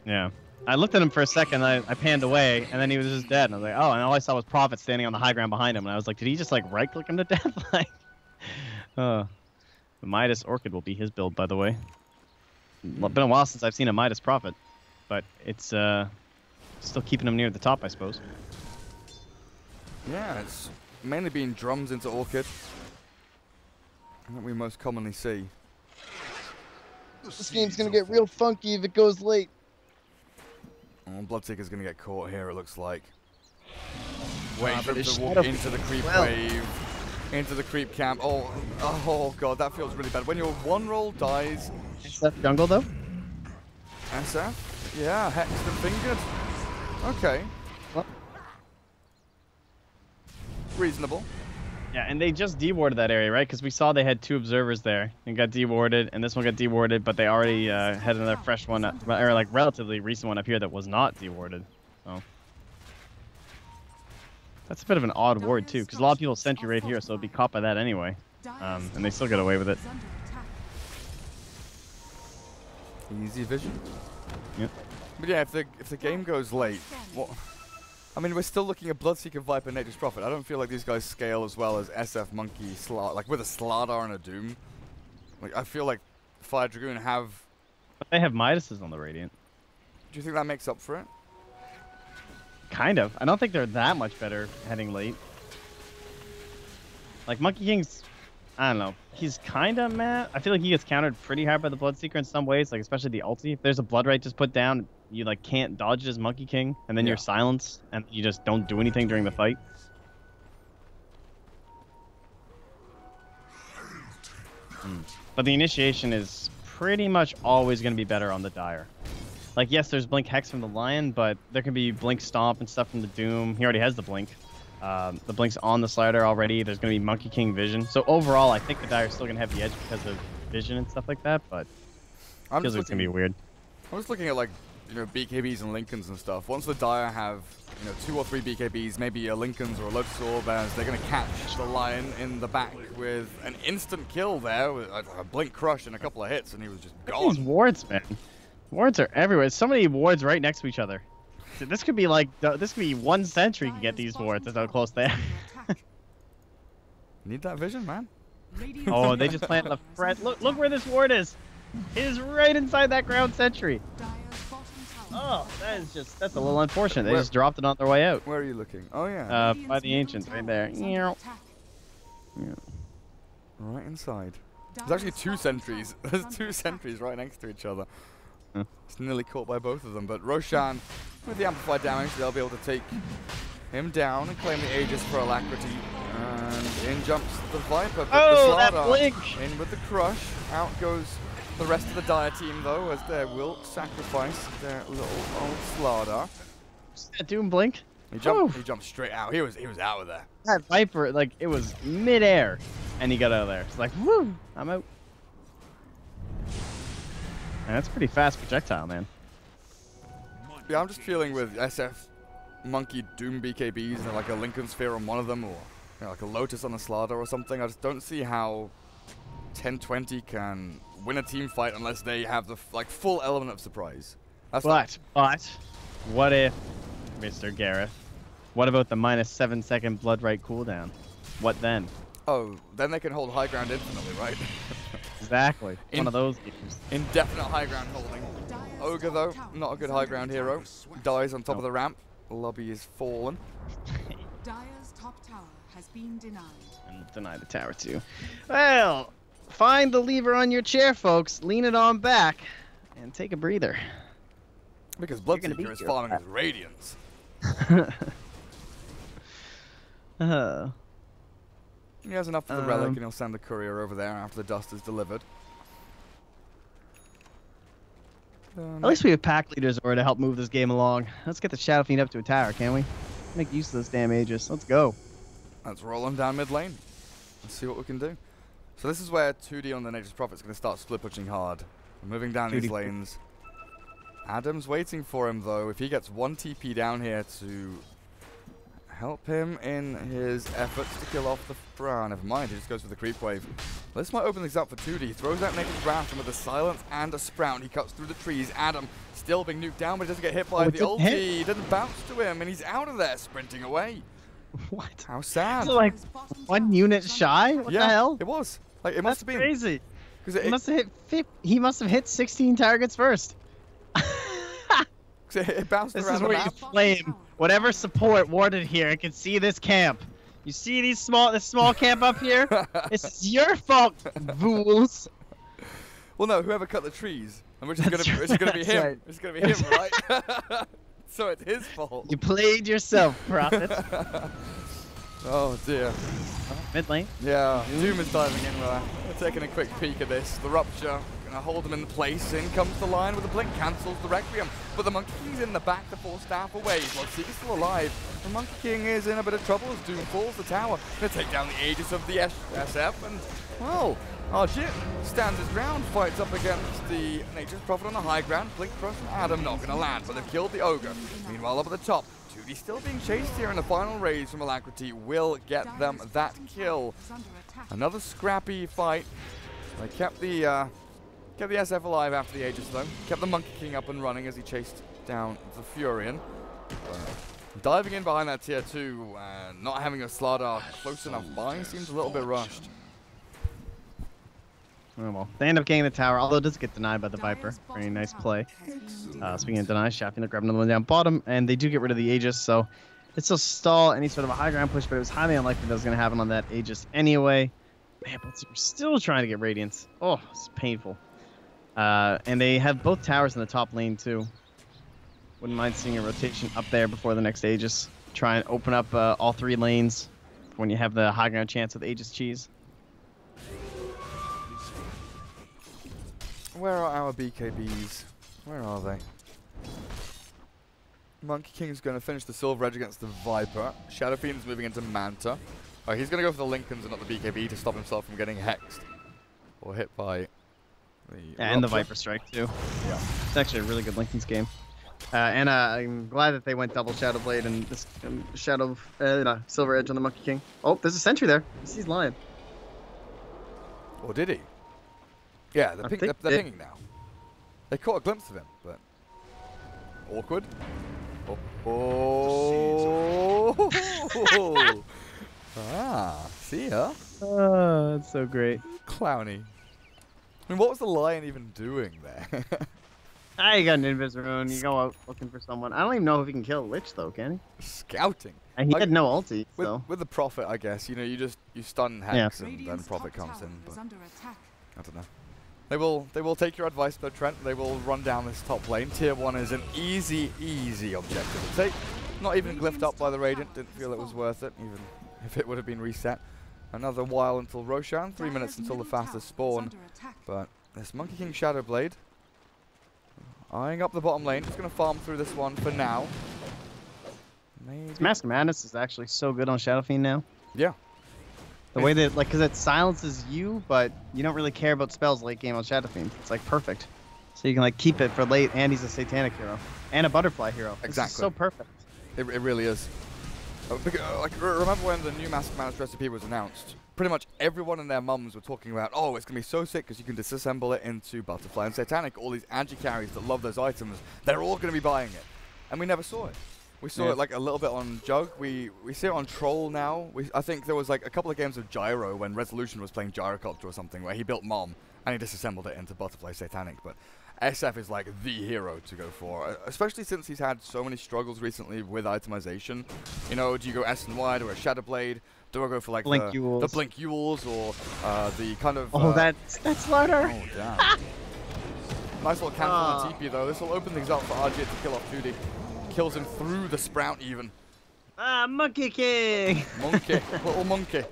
Speaker 2: Yeah. I looked at him for a second, I panned away, and then he was just dead. And I was like, oh, and all I saw was Prophet standing on the high ground behind him. And I was like, did he just like right-click him to death? Like, the Midas Orchid will be his build, by the way. It's been a while since I've seen a Midas Prophet, but it's still keeping him near the top, I suppose.
Speaker 1: Yeah, it's mainly being drums into Orchid that we most commonly see.
Speaker 3: This game's gonna get real funky if it goes late.
Speaker 1: Oh, Bloodseeker's gonna get caught here, it looks like. Wait for him to walk into the creep wave, into the creep camp. Oh god, that feels really bad. When your 1 roll dies.
Speaker 2: SF jungle, though?
Speaker 1: SF? Yeah, hexed and fingered. Okay.
Speaker 2: Well.
Speaker 1: Reasonable.
Speaker 2: Yeah, and they just dewarded that area, right? Because we saw they had 2 observers there and got dewarded, and this one got dewarded, but they already had another fresh one, or like relatively recent one up here that was not dewarded. So that's a bit of an odd ward too, because a lot of people sentry right here, so it'd be caught by that anyway, and they still get away with it.
Speaker 1: Easy vision.
Speaker 2: Yep.
Speaker 1: But yeah, if the game goes late, what? I mean, we're still looking at Bloodseeker, Viper, Nature's Prophet. I don't feel like these guys scale as well as SF, Monkey, like with a Slardar and a Doom. Like, I feel like Fire Dragoon have...
Speaker 2: But they have Midases on the Radiant.
Speaker 1: Do you think that makes up for it?
Speaker 2: Kind of. I don't think they're that much better heading late. Like, Monkey King's... I don't know. He's kind of mad. I feel like he gets countered pretty hard by the Bloodseeker in some ways, like especially the ulti. If there's a Bloodright just put down, you like can't dodge it as Monkey King, and then you're silenced, and you just don't do anything during the fight. But the initiation is pretty much always going to be better on the Dire. Like, yes, there's Blink Hex from the Lion, but there can be Blink Stomp and stuff from the Doom. He already has the Blink. The Blink's on the slider already. There's going to be Monkey King Vision. So overall, I think the Dire's still going to have the edge because of Vision and stuff like that, but it feels like it's going to be weird.
Speaker 1: I'm just looking at, like, you know, BKBs and Lincolns and stuff. Once the Dire have, you know, 2 or 3 BKBs, maybe a Lincolns or a Lotus Orb, they're going to catch the Lion in the back with an instant kill there, with a Blink Crush and a couple of hits, and he was just gone.
Speaker 2: These wards, man. Wards are everywhere. So many wards right next to each other. So this could be like, this could be 1 sentry to get these wards. That's how close they are.
Speaker 1: Need that vision, man.
Speaker 2: Oh, they just planted the front. Look where this ward is. It is right inside that ground sentry. Oh, that's a little unfortunate. They just dropped it on their way out.
Speaker 1: Where are you looking? Oh, yeah.
Speaker 2: By the Ancients, right there. Yeah.
Speaker 1: Right inside. There's actually 2 sentries. There's 2 sentries right next to each other. It's nearly caught by both of them, but Roshan, with the amplified damage, they'll be able to take him down and claim the Aegis for Alacrity. And in jumps the Viper, but the
Speaker 2: that
Speaker 1: Slardar
Speaker 2: blink!
Speaker 1: in with the Crush. Out goes the rest of the Dire team, though, as they will sacrifice their little old Slardar.
Speaker 2: See that Doom blink?
Speaker 1: He jumped straight out. He was out of there.
Speaker 2: That Viper, like, it was mid-air, and he got out of there. It's like, woo, I'm out. And that's a pretty fast projectile, man.
Speaker 1: Yeah, I'm just feeling with SF Monkey Doom BKBs and like a Lincoln Sphere on one of them, or you know, like a Lotus on the Slardar or something. I just don't see how 10-20 can win a team fight unless they have the full element of surprise. But
Speaker 2: what if, Mr. Gareth? What about the -7-second Blood Right cooldown? What then?
Speaker 1: Oh, then they can hold high ground infinitely, right?
Speaker 2: Exactly. One of those games.
Speaker 1: Indefinite high ground holding. Ogre, though, not a good high ground hero. Dies on top of the ramp. The lobby is fallen.
Speaker 4: Dire's top tower has been denied.
Speaker 2: And deny the tower, too. Well, find the lever on your chair, folks. Lean it on back. And take a breather.
Speaker 1: Because Bloodseeker is farming with Radiance. He has enough for the relic, and he'll send the courier over there after the dust is delivered.
Speaker 2: At least we have pack leaders over to help move this game along. Let's get the Shadow Fiend up to a tower, can we? Make use of this damn Aegis. Let's go.
Speaker 1: Let's roll him down mid lane. Let's see what we can do. So this is where 2D on the Nature's Prophet is going to start split pushing hard. We're moving down these lanes. Adam's waiting for him, though. If he gets 1 TP down here to help him in his efforts to kill off the never mind, he just goes for the creep wave. This might open things up for 2D. He throws out Nature's Branch, and with a silence and a sprout, he cuts through the trees. Adam still being nuked down, but he doesn't get hit by the ulti. He doesn't bounce to him, and he's out of there, sprinting away.
Speaker 2: What?
Speaker 1: How sad.
Speaker 2: So, like, 1 unit shy? What the hell?
Speaker 1: It was. Like, it must have been
Speaker 2: crazy.
Speaker 1: He
Speaker 2: must have hit 16 targets first.
Speaker 1: It bounced
Speaker 2: this
Speaker 1: around
Speaker 2: is
Speaker 1: the
Speaker 2: where
Speaker 1: map.
Speaker 2: you flame whatever support warded here. I can see this camp. You see this small camp up here? It's your fault, fools.
Speaker 1: Well, no, whoever cut the trees, and which is gonna be him.
Speaker 2: Right.
Speaker 1: It's gonna be him, right? So it's his fault.
Speaker 2: You played yourself, Prophet.
Speaker 1: Oh dear.
Speaker 2: Mid lane.
Speaker 1: Yeah, Doom is diving in. We're taking a quick peek at this. The Rupture gonna hold him in place. In comes the Lion with a blink, cancels the Requiem. But the Monkey King's in the back to force staff away. Bloodseeker's still alive. The Monkey King is in a bit of trouble as Doom falls the tower. Gonna take down the Aegis of the SF, and well, Arjit stands his ground, fights up against the Nature's Prophet on the high ground. Blink Crush and Adam not gonna land, but they've killed the Ogre. Meanwhile, up at the top, 2D still being chased here, and the final raise from Alacrity will get them that kill. Another scrappy fight. They kept the SF alive after the Aegis, though. Kept the Monkey King up and running as he chased down the Furion. Diving in behind that tier 2, not having a Slardar close enough by seems a little bit rushed.
Speaker 2: Oh well, they end up getting the tower, although it does get denied by the Viper. Very nice play. Speaking of deny, Shadow Fiend grab another one down bottom, and they do get rid of the Aegis, so it's still stall any sort of a high ground push, but it was highly unlikely that was going to happen on that Aegis anyway. Man, but we're still trying to get Radiance. Oh, it's painful. And they have both towers in the top lane too. Wouldn't mind seeing a rotation up there before the next Aegis. Try and open up all 3 lanes when you have the high ground chance with Aegis cheese.
Speaker 1: Where are our BKBs? Where are they? Monkey King's going to finish the Silver Edge against the Viper. Shadow Fiend's moving into Manta. He's going to go for the Lincolns and not the BKB to stop himself from getting hexed. Or hit by the...
Speaker 2: And the Viper Strike, too.
Speaker 1: Yeah.
Speaker 2: It's actually a really good Lincoln's game. And I'm glad that they went double Shadow Blade and this Silver Edge on the Monkey King. Oh, there's a sentry there. He's lying.
Speaker 1: Or did he? Yeah, they're pinging now. They caught a glimpse of him, but... Awkward. Oh. Ah, see ya.
Speaker 2: Oh, that's so great.
Speaker 1: Clowny. I mean, what was the lion even doing there?
Speaker 2: You got an Invis rune. You go out looking for someone. I don't even know if he can kill a Lich, though, can he?
Speaker 1: Scouting.
Speaker 2: And he had no ulti, so...
Speaker 1: With the Prophet, I guess, you know, you stun Hex and then Prophet comes in, but... I don't know. They will take your advice though, Trent. They will run down this top lane. Tier 1 is an easy objective to take. Not even glyphed up by the Radiant. Didn't feel it was worth it, even if it would have been reset. Another while until Roshan. 3 minutes until the fastest spawn. But this Monkey King Shadow Blade eyeing up the bottom lane. Just going to farm through this one for now. Maybe.
Speaker 2: Mask of Madness is actually so good on Shadow Fiend now.
Speaker 1: Yeah.
Speaker 2: The way that, because it silences you, but you don't really care about spells late game on Shadow Fiend. It's like perfect. So you can like keep it for late, and he's a Satanic hero. And a Butterfly hero.
Speaker 1: Exactly.
Speaker 2: This is so perfect.
Speaker 1: It really is. Remember when the new Mask of Madness recipe was announced? Pretty much everyone and their mums were talking about, oh, it's going to be so sick because you can disassemble it into Butterfly and Satanic. All these agi carries that love those items, they're all going to be buying it. And we never saw it. We saw it like a little bit on Jug. We see it on Troll now. I think there was like a couple of games of Gyro when Resolution was playing Gyrocopter or something where he built Mom and he disassembled it into Butterfly Satanic. But SF is like the hero to go for, especially since he's had so many struggles recently with itemization. You know, do you go S and Y, do a Shadow Blade? Do I go for like the Blink Yules or the kind of...
Speaker 2: that's slaughter!
Speaker 1: Oh, damn. Nice little cancel on TP though. This will open things up for RG to kill off 2D. Kills him through the sprout even.
Speaker 2: Monkey King!
Speaker 1: Monkey, little monkey.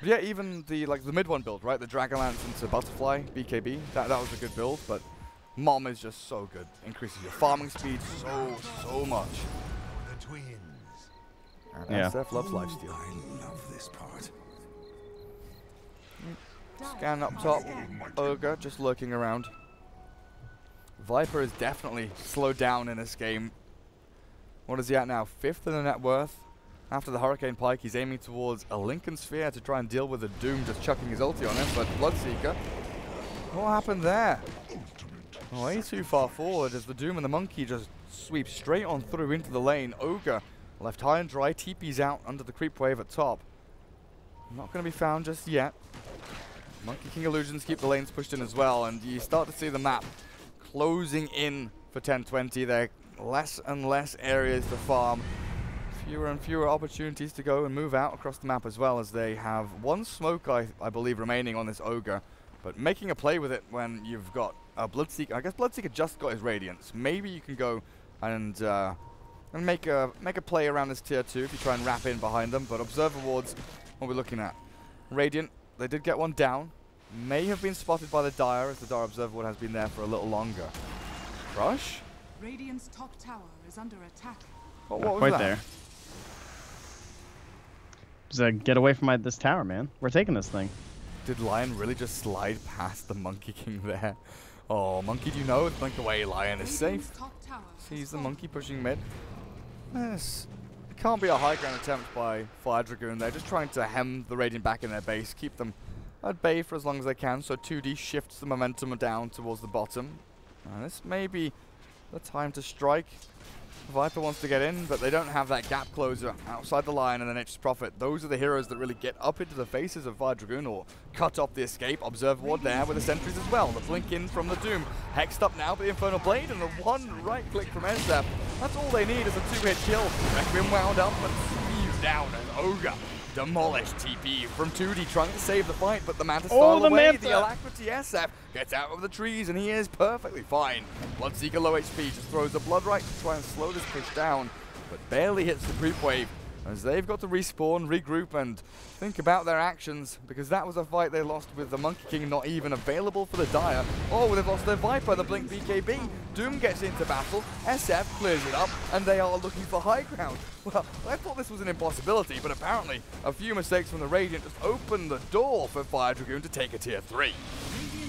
Speaker 1: But yeah, even the mid one build, right? The Dragonlance into Butterfly, BKB, that was a good build, but Mom is just so good. Increases your farming speed so much.
Speaker 5: The twins.
Speaker 1: And SF loves lifesteal.
Speaker 5: I love this part.
Speaker 1: Scan up top, Ogre just lurking around. Viper is definitely slowed down in this game. What is he at now? 5th in the net worth. After the Hurricane Pike, he's aiming towards a Lincoln Sphere to try and deal with the Doom, just chucking his ulti on him, but Bloodseeker. What happened there? Way too far forward as the Doom and the Monkey just sweep straight on through into the lane. Ogre left high and dry, TP's out under the creep wave at top. Not going to be found just yet. Monkey King illusions keep the lanes pushed in as well, and you start to see the map closing in for 10-20. There are less and less areas to farm. Fewer and fewer opportunities to go and move out across the map as well, as they have one smoke, I believe, remaining on this Ogre. But making a play with it when you've got a Bloodseeker. I guess Bloodseeker just got his Radiance. Maybe you can go and make a play around this tier 2 if you try and wrap in behind them. But Observer Wards, what we're looking at. Radiant, they did get one down. May have been spotted by the Dire, as the Dire Observer Ward has been there for a little longer. Crush?
Speaker 4: Radiant's top tower is under attack.
Speaker 1: What was
Speaker 2: quite
Speaker 1: that?
Speaker 2: There. Just get away from this tower, man. We're taking this thing.
Speaker 1: Did Lion really just slide past the Monkey King there? Oh, Monkey, do you know? Blink away, Lion is safe. Sees the Monkey pushing mid. Yes. It can't be a high ground attempt by Fire Dragoon. They're just trying to hem the Radiant back in their base, keep them at bay for as long as they can, so 2D shifts the momentum down towards the bottom. This may be the time to strike. Viper wants to get in, but they don't have that gap closer outside the line, and then Nature's Prophet. Those are the heroes that really get up into the faces of Fire Dragoon or cut off the escape. Observer Ward there with the sentries as well. The blink in from the Doom. Hexed up now by the Infernal Blade, and the one right click from SF. That's all they need is a 2-hit kill. Requiem wound up and squeezed down as Ogre demolished. TP from 2D trying to save the fight, but the Manta style away. The Alacrity SF gets out of the trees, and he is perfectly fine. Bloodseeker low HP just throws the Blood right to try and slow this push down, but barely hits the creep wave. as they've got to respawn, regroup, and think about their actions, because that was a fight they lost with the Monkey King not even available for the Dire. Oh, they've lost their Viper, the Blink BKB. Doom gets into battle, SF clears it up, and they are looking for high ground. Well, I thought this was an impossibility, but apparently a few mistakes from the Radiant just opened the door for Fire Dragoon to take a tier 3.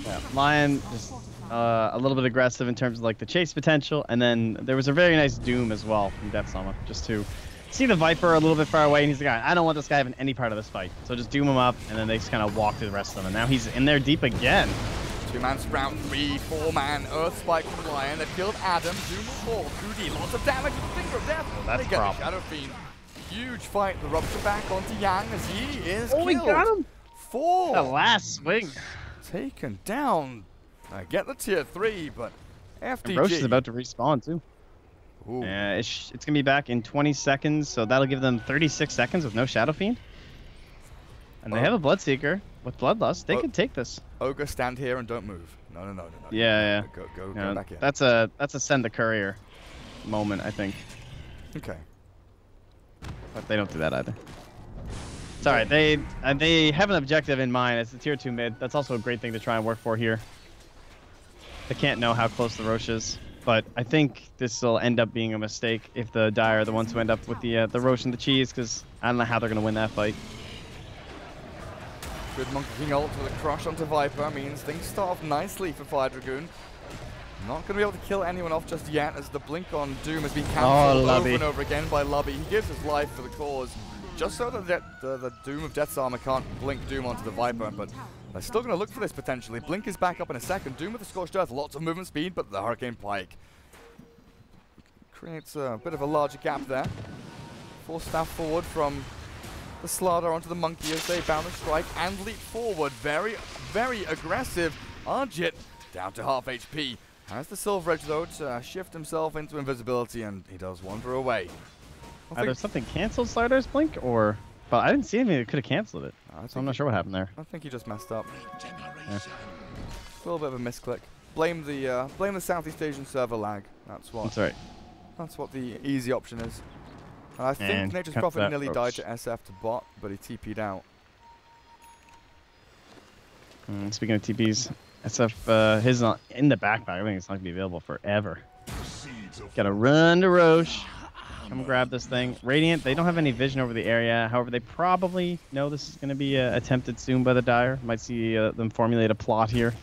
Speaker 2: Yeah, Lion just a little bit aggressive in terms of like the chase potential, and then there was a very nice Doom as well from Death Summer, just to see the Viper a little bit far away, and he's the guy, I don't want this guy having any part of this fight. So just doom him up, and then they just kind of walk through the rest of them. And now he's in there deep again.
Speaker 1: 2-man Sprout, 3, 4-man Earth Spike from Lion. They've killed Adam, Doom will fall, 2D, lots of damage with the Finger of Death.
Speaker 2: Oh, that's
Speaker 1: they get
Speaker 2: problem.
Speaker 1: the Shadow Fiend. Huge fight, the Rupture back onto Yang as he is
Speaker 2: Oh,
Speaker 1: killed.
Speaker 2: we got him!
Speaker 1: 4.
Speaker 2: The last swing.
Speaker 1: Taken down. I get the tier 3, but FDG.
Speaker 2: And Roche is about to respawn too.
Speaker 1: Ooh.
Speaker 2: It's gonna be back in 20 seconds, so that'll give them 36 seconds with no Shadow Fiend. And they have a Bloodseeker with Bloodlust. They can take this.
Speaker 1: Ogre, stand here and don't move. No.
Speaker 2: Yeah.
Speaker 1: Go
Speaker 2: Yeah,
Speaker 1: back in.
Speaker 2: that's a send the courier moment, I think.
Speaker 1: Okay.
Speaker 2: But they don't do that either. It's alright. They have an objective in mind. It's the tier 2 mid. That's also a great thing to try and work for here. They can't know how close the Roche is, but I think this will end up being a mistake if the Dire are the ones who end up with the Roche and the cheese, because I don't know how they're going to win that fight.
Speaker 1: Good Monkey King ult with a crush onto Viper means things start off nicely for Fire Dragoon. Not going to be able to kill anyone off just yet, as the blink on Doom has been cancelled over and over again by Lubby. He gives his life for the cause, just so that the Doom of Death's Armor can't blink Doom onto the Viper, but they're still going to look for this potentially. Blink is back up in a second. Doom with the Scorched Earth, lots of movement speed, but the Hurricane Pike creates a bit of a larger gap there. Force staff forward from the Slardar onto the Monkey as they bound and strike and leap forward. Very, very aggressive. Arjit down to half HP. Has the Silver Edge though to shift himself into invisibility, and he does wander away.
Speaker 2: Either something canceled Slardar's blink, or... But I didn't see anything that could have canceled it. So I'm not sure what happened there.
Speaker 1: I think he just messed up. Yeah. A little bit of a misclick. Blame the Southeast Asian server lag. That's what.
Speaker 2: That's right.
Speaker 1: That's what the easy option is. And I think Nature's Prophet nearly died to SF to bot, but he TP'd out.
Speaker 2: Speaking of TPs, SF his not in the backpack. I think it's not gonna be available forever. Gotta run to Roche. Come grab this thing. Radiant, they don't have any vision over the area. However, they probably know this is going to be attempted soon by the Dire. Might see them formulate a plot here.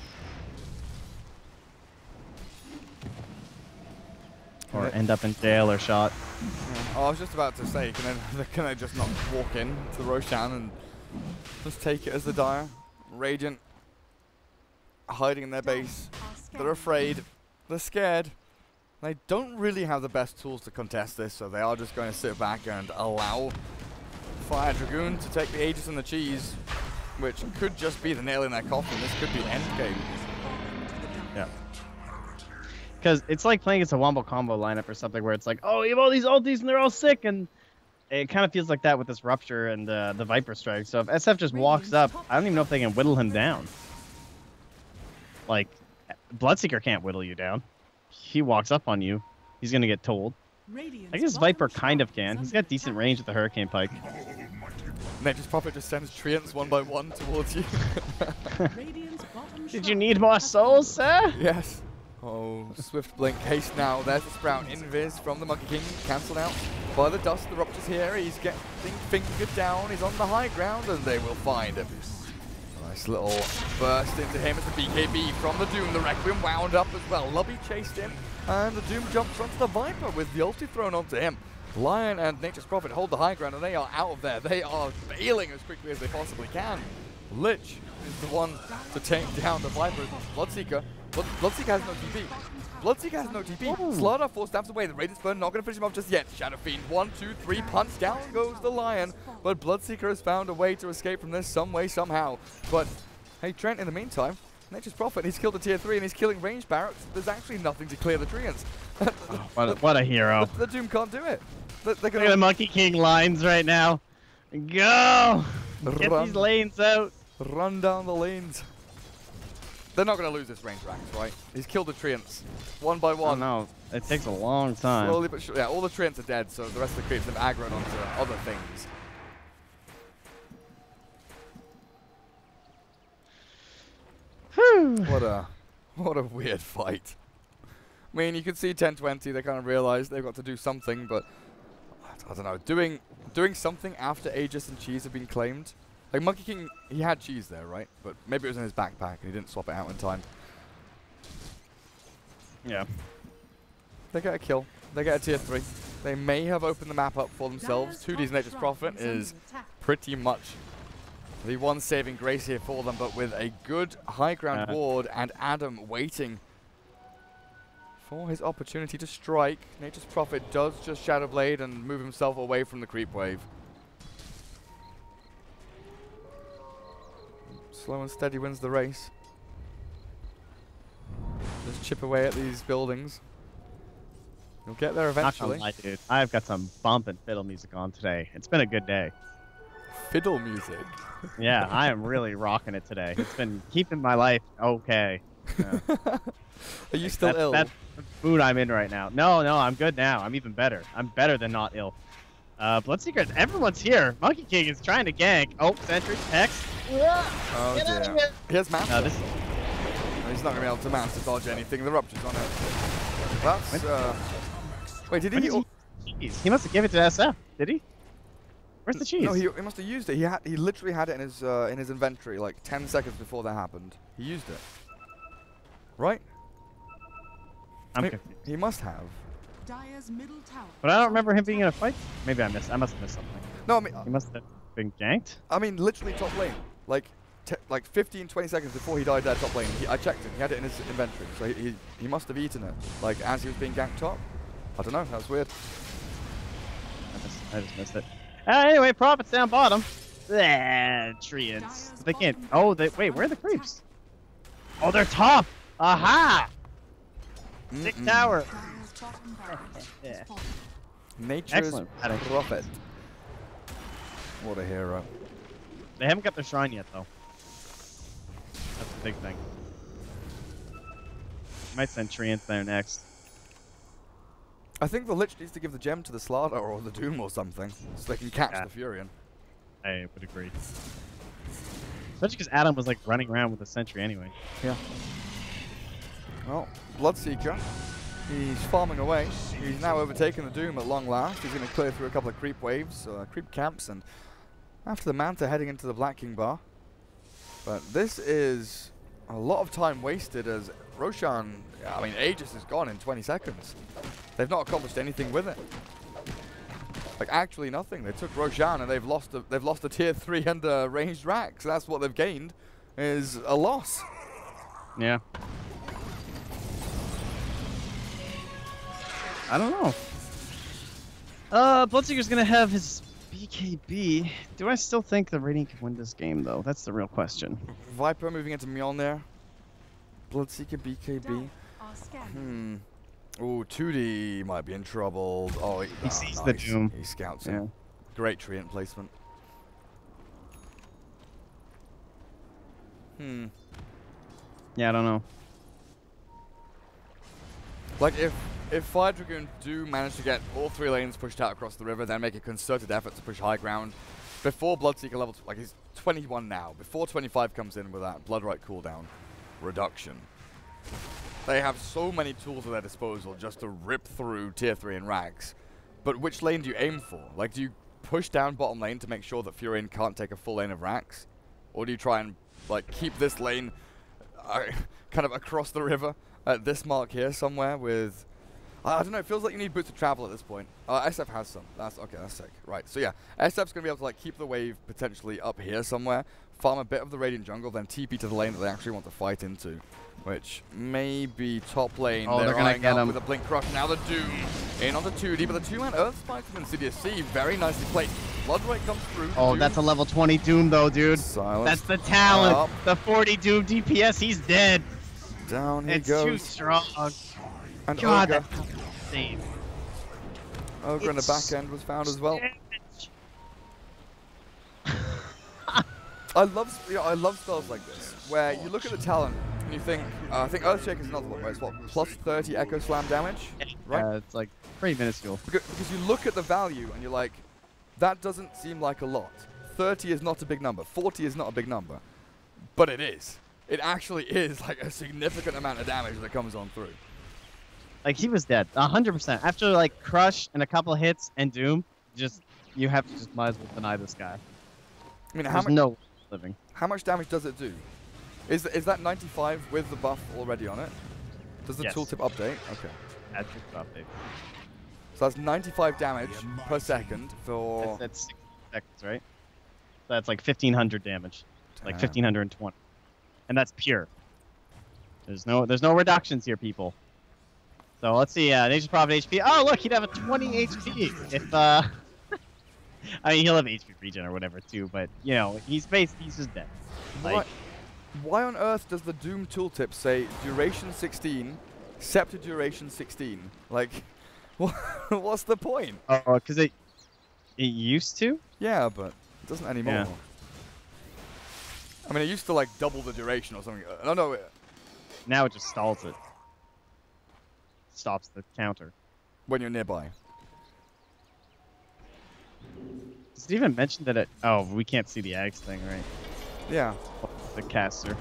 Speaker 2: Or end up in jail or shot.
Speaker 1: Oh, I was just about to say, can I just not walk in to Roshan and just take it as the Dire? Radiant hiding in their base. They're afraid. They're scared. They don't really have the best tools to contest this, so they are just going to sit back and allow Fire Dragoon to take the Aegis and the cheese, which could just be the nail in their coffin. This could be the end game.
Speaker 2: Yeah. Because it's like playing against a Wombo combo lineup or something where it's like, oh, you have all these ultis and they're all sick, and it kind of feels like that with this Rupture and the Viper Strike. So if SF just walks up, I don't even know if they can whittle him down. Like, Bloodseeker can't whittle you down. He walks up on you, he's gonna get told. I guess Viper kind of can. He's got decent range with the Hurricane Pike.
Speaker 1: Nature's Prophet just sends treants one by one towards you.
Speaker 2: Did you need more souls, sir?
Speaker 1: Yes. Oh, swift blink, haste now. There's the Sprout invis from the Monkey King, cancelled out by the dust. The Rupture's here. He's getting fingered down. He's on the high ground, and they will find him. Nice little burst into him as the BKB from the Doom. The Requiem wound up as well. Lubby chased him, and the Doom jumps onto the Viper with the ulti thrown onto him. Lion and Nature's Prophet hold the high ground, and they are out of there. They are bailing as quickly as they possibly can. Lich is the one to take down the Viper. Bloodseeker. Bloodseeker has no TP. Bloodseeker has no TP. Slardar 4 stabs away. The Radiant Burn not going to finish him off just yet. Shadow Fiend 1, 2, 3 punch. Down goes the Lion. But Bloodseeker has found a way to escape from this some way, somehow. But hey, Trent, in the meantime, Nature's Prophet, he's killed a tier 3 and he's killing ranged barracks. There's actually nothing to clear the treants.
Speaker 2: What a hero.
Speaker 1: The Doom can't do it.
Speaker 2: Look at the Monkey King lines right now. Go! Get these lanes out.
Speaker 1: Run down the lanes. They're not going to lose this range Rax, right? He's killed the Treants. One by one.
Speaker 2: Oh, no. It takes a long time.
Speaker 1: Slowly but surely. Yeah, all the Treants are dead, so the rest of the creeps have aggroed onto other things. What a weird fight. I mean, you can see 10-20, they kind of realize they've got to do something, but I don't know, doing something after Aegis and Cheese have been claimed. Like Monkey King, he had Cheese there, right? But maybe it was in his backpack and he didn't swap it out in time.
Speaker 2: Yeah.
Speaker 1: They get a kill. They get a tier 3. They may have opened the map up for themselves. 2D's Nature's Prophet is pretty much the one saving grace here for them, but with a good high ground ward and Adam waiting for his opportunity to strike. Nature's Prophet does just Shadow Blade and move himself away from the creep wave. Slow and steady wins the race. Just chip away at these buildings. You'll get there eventually.
Speaker 2: Not gonna lie, dude. I've got some bump and fiddle music on today. It's been a good day.
Speaker 1: Fiddle music?
Speaker 2: Yeah, I am really rocking it today. It's been keeping my life okay. Yeah.
Speaker 1: Are you still ill?
Speaker 2: That's the mood I'm in right now. No, I'm good now. I'm even better. I'm better than not ill. Bloodseeker, everyone's here. Monkey King is trying to gank. Oh, Sentry, Hex.
Speaker 1: Oh dear. He has Master.
Speaker 2: This
Speaker 1: He's not going to be able to Master dodge anything. The Rupture's on it. That's, wait, did he?
Speaker 2: Cheese. He must have given it to SF, did he? Where's the cheese?
Speaker 1: No, he must have used it. He literally had it in his inventory like 10 seconds before that happened. He used it. Right? He must have.
Speaker 4: Dire's middle tower.
Speaker 2: But I don't remember him being in a fight. Maybe I must have missed something.
Speaker 1: No, I mean
Speaker 2: he must have been ganked.
Speaker 1: I mean, literally top lane. Like 15, 20 seconds before he died there top lane. I checked him. He had it in his inventory. So he must have eaten it. Like as he was being ganked top. I don't know. That's weird.
Speaker 2: I just missed it. Anyway, Prophet's down bottom. Treants. They can't. Oh, wait. Where are the creeps? Oh, they're top. Aha! 6 tower.
Speaker 1: Yeah. Nature's Prophet. What a hero.
Speaker 2: They haven't got their shrine yet, though. That's the big thing. Might send Treants there next.
Speaker 1: I think the Lich needs to give the gem to the Slardar or the Doom or something, so they can catch the Furion.
Speaker 2: I would agree. Especially because Adam was like running around with a sentry anyway.
Speaker 1: Yeah. Well, Bloodseeker, he's farming away. He's now overtaken the Doom at long last. He's going to clear through a couple of creep waves, creep camps, and after the Manta heading into the Black King bar. But this is a lot of time wasted as Roshan, I mean, Aegis is gone in 20 seconds. They've not accomplished anything with it. Like actually nothing. They took Roshan and they've lost a tier 3 under ranged Rax. So that's what they've gained is a loss.
Speaker 2: Yeah. I don't know. Bloodseeker's gonna have his BKB. Do I still think the Radiant can win this game though? That's the real question.
Speaker 1: Viper moving into Mjolnir. Bloodseeker BKB. Ooh, 2D might be in trouble. Oh,
Speaker 2: he sees the Doom.
Speaker 1: He scouts him. Yeah. Great treant placement.
Speaker 2: Yeah, I don't know.
Speaker 1: Like if Fire Dragoon do manage to get all 3 lanes pushed out across the river, then make a concerted effort to push high ground before Bloodseeker level, like he's 21 now, before 25 comes in with that Bloodright cooldown reduction. They have so many tools at their disposal just to rip through tier 3 and Rags. But which lane do you aim for? Like, do you push down bottom lane to make sure that Furion can't take a full lane of Rags? Or do you try and, like, keep this lane kind of across the river at this mark here somewhere with... I don't know, it feels like you need boots of travel at this point. SF has some. That's okay, that's sick. Right, so yeah, SF's going to be able to, like, keep the wave potentially up here somewhere, farm a bit of the Radiant jungle, then TP to the lane that they actually want to fight into. Which may be top lane.
Speaker 2: Oh, they're gonna get him
Speaker 1: with a Blink Crush. Now the Doom in on the 2D, but the 2-man Earth Spike from Insidious C very nicely played. Bloodright comes through.
Speaker 2: Oh, that's a level 20 Doom though, dude.
Speaker 1: Silence.
Speaker 2: That's the talent. The 40 Doom DPS, he's dead.
Speaker 1: Down he goes.
Speaker 2: It's too strong.
Speaker 1: And
Speaker 2: God,
Speaker 1: Ogre.
Speaker 2: that's insane.
Speaker 1: Ogre in the back end was found as well. I love spells like this, where you look at the talent and you think, I think Earthshake is another one where it's what, plus 30 Echo Slam damage? Right?
Speaker 2: It's like pretty minuscule.
Speaker 1: Because you look at the value and you're like, that doesn't seem like a lot. 30 is not a big number. 40 is not a big number. But it is. It actually is like a significant amount of damage that comes on through.
Speaker 2: Like, he was dead, 100%. After, like, Crush and a couple hits and Doom, you have to just might as well deny this guy.
Speaker 1: I mean,
Speaker 2: There's no living.
Speaker 1: how much damage does it do? Is that 95 with the buff already on it? Does the
Speaker 2: Yes.
Speaker 1: tooltip update? Okay.
Speaker 2: That's just update.
Speaker 1: So that's 95 damage per second for...
Speaker 2: That's 60 seconds, right? So that's like 1,500 damage. Like 1,520. And that's pure. There's no reductions here, people. So let's see, Nature's Prophet HP. Oh, look, he'd have a 20 HP if, I mean, he'll have HP regen or whatever, too, but, you know, he's just dead. Like,
Speaker 1: Why on earth does the Doom tooltip say duration 16, scepter duration 16? Like, what's the point?
Speaker 2: oh, because it used to?
Speaker 1: Yeah, but it doesn't anymore.
Speaker 2: Yeah.
Speaker 1: I mean, it used to, like, double the duration or something. No.
Speaker 2: Now it just stalls it. Stops the counter.
Speaker 1: When you're nearby.
Speaker 2: Does it even mention that it... Oh, we can't see the Axe thing, right?
Speaker 1: Yeah.
Speaker 2: The caster.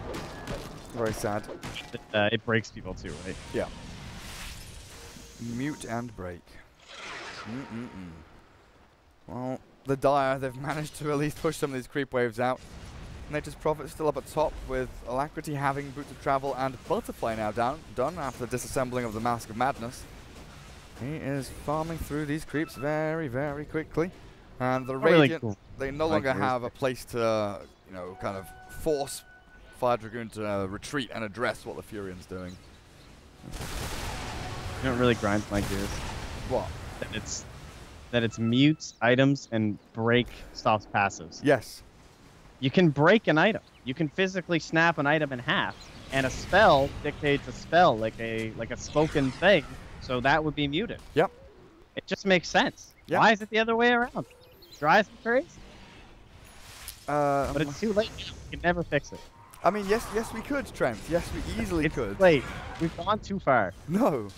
Speaker 1: Very sad.
Speaker 2: It breaks people too, right?
Speaker 1: Yeah. Mute and break. Well, the Dire, they've managed to at least push some of these creep waves out. Nature's Prophet still up at top with Alacrity having Boots of Travel and Butterfly now done after the disassembling of the Mask of Madness. He is farming through these creeps very, very quickly. And the Radiant,
Speaker 2: cool.
Speaker 1: they no longer have a place to, you know, kind of force Fire Dragoon to retreat and address what the Furian's doing.
Speaker 2: You don't really grind my gears.
Speaker 1: What?
Speaker 2: That it's mutes items and break stops passives.
Speaker 1: Yes.
Speaker 2: You can break an item. You can physically snap an item in half, and a spell dictates a spell like a spoken thing. So that would be muted.
Speaker 1: Yep.
Speaker 2: It just makes sense.
Speaker 1: Yep.
Speaker 2: Why is it the other way around? Drives me crazy.
Speaker 1: But
Speaker 2: it's too late. You can never fix it.
Speaker 1: I mean, yes, we could, Trent. Yes, we easily could.
Speaker 2: It's late. We've gone too far.
Speaker 1: No,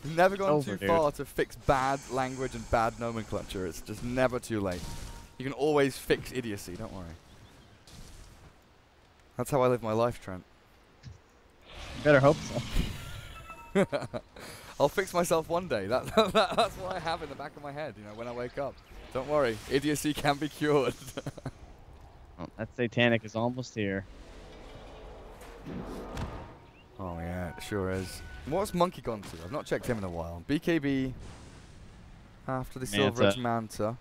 Speaker 1: we've never gone
Speaker 2: over,
Speaker 1: too
Speaker 2: dude.
Speaker 1: far to fix bad language and bad nomenclature. It's just never too late. You can always fix idiocy. Don't worry. That's how I live my life, Trent.
Speaker 2: You better hope so.
Speaker 1: I'll fix myself one day. That's what I have in the back of my head. You know, when I wake up. Don't worry, idiocy can be cured.
Speaker 2: Well, that Satanic is almost here.
Speaker 1: Oh yeah, it sure is. What's Monkey gone to? I've not checked him in a while. BKB after the Silver Edge Manta.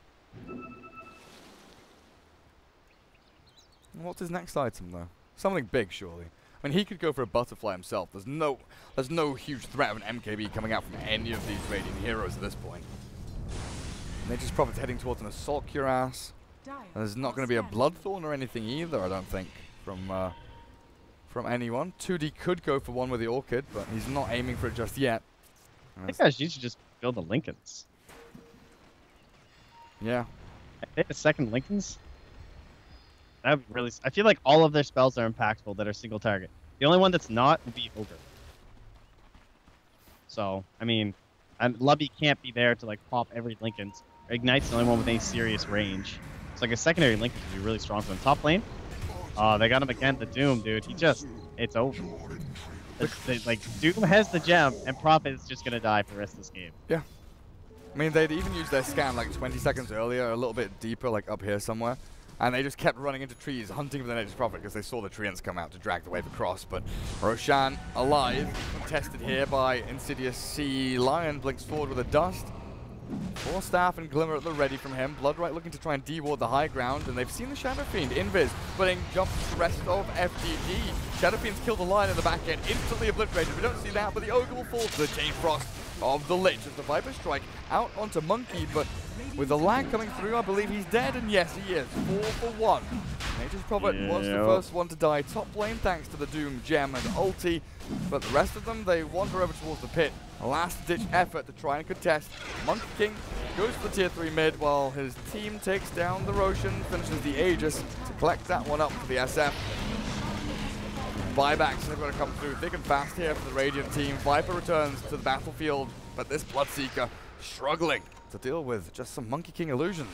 Speaker 1: What's his next item though? Something big, surely. I mean, he could go for a Butterfly himself. There's no huge threat of an MKB coming out from any of these Radiant heroes at this point. Nature's Prophet's heading towards an Assault Cuirass. There's not going to be a Bloodthorn or anything either, I don't think, from anyone. 2D could go for one with the Orchid, but he's not aiming for it just yet.
Speaker 2: I think guys, you should just build the Lincolns.
Speaker 1: Yeah.
Speaker 2: I think the second Lincolns. That would really. I feel like all of their spells are impactful that are single target. The only one that's not would be Ogre. So I mean, Lubby can't be there to like pop every Lincoln's. Ignite's the only one with any serious range. It's like a secondary Lincoln would be really strong for them. Top lane. Oh, they got him again. The Doom, dude. It's over. Like Doom has the gem, and Prophet is just gonna die for the rest of this game.
Speaker 1: Yeah. I mean, they'd even used their scan like 20 seconds earlier, a little bit deeper, like up here somewhere. And they just kept running into trees, hunting for the Nature's Prophet because they saw the treants come out to drag the wave across. But Roshan alive, contested here by Insidious Sea Lion, blinks forward with a dust. Four Staff and Glimmer at the ready from him. Bloodright looking to try and de-ward the high ground, and they've seen the Shadow Fiend invis, but in jumps the rest of FDG. Shadow Fiend's killed the Lion in the back end, instantly obliterated. We don't see that, but the Ogre will fall to the Chain Frost of the Lich as the Viper Strike out onto Monkey, but with the lag coming through, I believe he's dead, and yes, he is. 4 for 1. Nature's Prophet was the first one to die top lane, thanks to the Doom Gem and ulti, but the rest of them, they wander over towards the pit. A last-ditch effort to try and contest. Monkey King goes for the tier 3 mid, while his team takes down the Roshan, finishes the Aegis to collect that one up for the SF. buybacks have got to come through thick and fast here for the Radiant team. Viper returns to the battlefield, but this Bloodseeker struggling to deal with just some Monkey King illusions.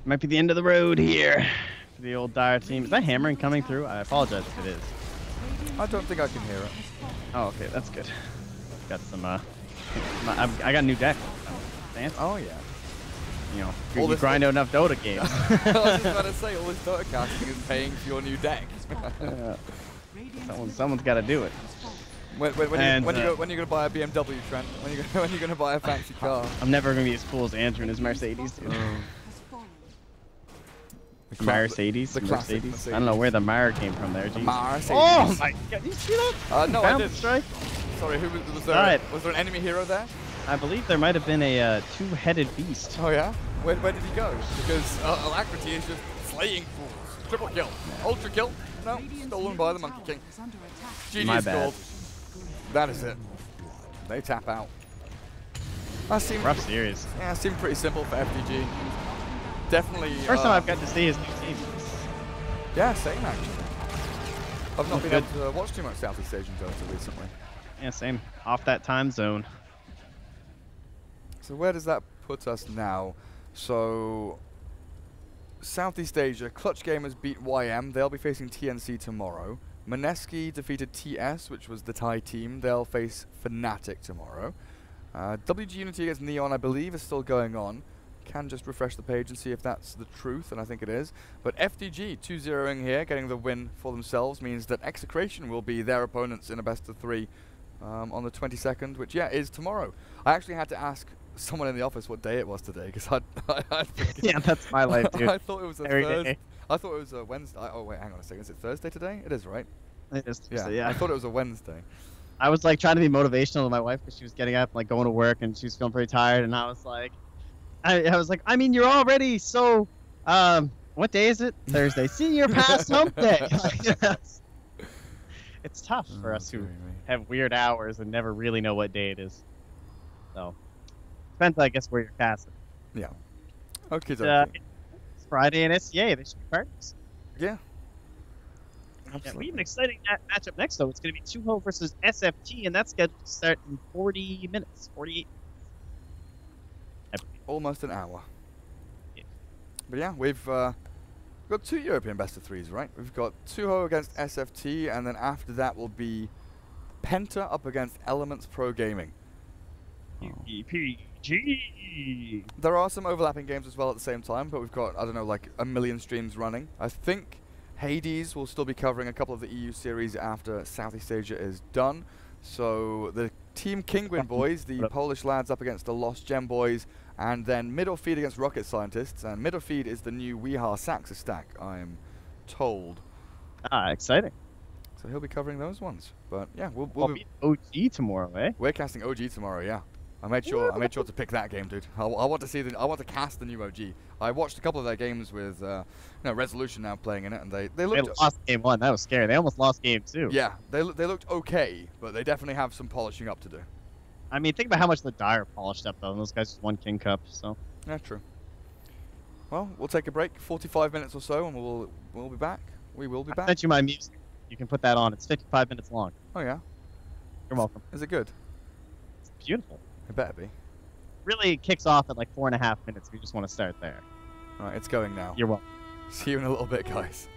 Speaker 2: Might be the end of the road here for the old Dire team. Is that hammering coming through? I apologize if it is.
Speaker 1: I don't think I can hear it.
Speaker 2: Oh, okay, that's good. Got some, I got a new deck. Fancy.
Speaker 1: Oh, yeah.
Speaker 2: You know, you grind out enough Dota games.
Speaker 1: I was just about to say, all this Dota casting is paying for your new deck.
Speaker 2: Someone's got to do it.
Speaker 1: When are you going to buy a BMW, Trent? When are you going to buy a fancy car?
Speaker 2: I'm never going to be as cool as Andrew in his Mercedes, dude. Mercedes? Mercedes? I don't know where the Mar came from there.
Speaker 1: Mercedes.
Speaker 2: Oh my god, you see that?
Speaker 1: No, I didn't.
Speaker 2: Strike.
Speaker 1: Sorry, was there an enemy hero there?
Speaker 2: I believe there might have been a two-headed beast.
Speaker 1: Oh yeah? Where did he go? Because Alacrity is just slaying fools. Triple kill. Ultra kill? No, stolen by the Monkey King. GG's gold. That is it. They tap out. That seemed
Speaker 2: rough series.
Speaker 1: Yeah, it seemed pretty simple for FDG. Definitely.
Speaker 2: First time I've got to see his new team.
Speaker 1: Yeah, same actually. I've not been able to watch too much Southeast Asian Dota recently.
Speaker 2: Yeah, same. Off that time zone.
Speaker 1: So where does that put us now? So Southeast Asia, Clutch Gamers beat YM. They'll be facing TNC tomorrow. Maneski defeated TS, which was the Thai team. They'll face Fnatic tomorrow. WG Unity against Neon, I believe, is still going on. Can just refresh the page and see if that's the truth, and I think it is. But FDG 2-0ing here, getting the win for themselves, means that Execration will be their opponents in a best-of-3 on the 22nd, which, yeah, is tomorrow. I actually had to ask someone in the office what day it was today, because I
Speaker 2: yeah, that's my life, dude.
Speaker 1: I thought it was a Thursday. I thought it was a Wednesday. Oh, wait, hang on a second. Is it Thursday today? It is, right?
Speaker 2: It is Thursday, yeah.
Speaker 1: I thought it was a Wednesday.
Speaker 2: I was, like, trying to be motivational to my wife, because she was getting up, like, going to work, and she was feeling pretty tired, and I was like, I mean, you're already so, what day is it? Thursday. See, you're past hump day. It's tough for us who have weird hours and never really know what day it is. So, depends, I guess, where you're casting.
Speaker 1: Yeah. Okay,
Speaker 2: it's Friday in SCA. They should be partners.
Speaker 1: Yeah.
Speaker 2: Yeah, we have an exciting matchup next, though. It's going to be Tuho versus SFT, and that's scheduled to start in 40 minutes, 48
Speaker 1: almost an hour.
Speaker 2: Yeah.
Speaker 1: But yeah, we've got 2 European best-of-3s, right? We've got Tuho against SFT, and then after that will be Penta up against Elements Pro Gaming.
Speaker 2: PG.
Speaker 1: There are some overlapping games as well at the same time, but we've got, I don't know, like a million streams running. I think Hades will still be covering a couple of the EU series after Southeast Asia is done. So the Team Kingwin boys, the Polish lads up against the Lost Gem boys, and then Middle Feed against Rocket Scientists. And Middle Feed is the new Weeha Saxa stack, I am told.
Speaker 2: Ah, exciting.
Speaker 1: So he'll be covering those ones. But yeah, we'll
Speaker 2: be OG tomorrow, eh?
Speaker 1: We're casting OG tomorrow, yeah. I made sure to pick that game, dude. I want to see I want to cast the new OG. I watched a couple of their games with Resolution now playing in it, and they looked.
Speaker 2: They lost game 1. That was scary. They almost lost game 2.
Speaker 1: Yeah, they looked okay, but they definitely have some polishing up to do.
Speaker 2: I mean, think about how much the Dire polished up though. And those guys just won King Cup, so.
Speaker 1: Yeah, true. Well, we'll take a break, 45 minutes or so, and we'll be back. We will be back.
Speaker 2: I sent you my music. You can put that on. It's 55 minutes long.
Speaker 1: Oh yeah.
Speaker 2: You're welcome.
Speaker 1: Is it good?
Speaker 2: It's beautiful.
Speaker 1: It better be.
Speaker 2: Really kicks off at like 4.5 minutes. We just want to start there.
Speaker 1: Alright, it's going now.
Speaker 2: You're welcome.
Speaker 1: See you in a little bit, guys.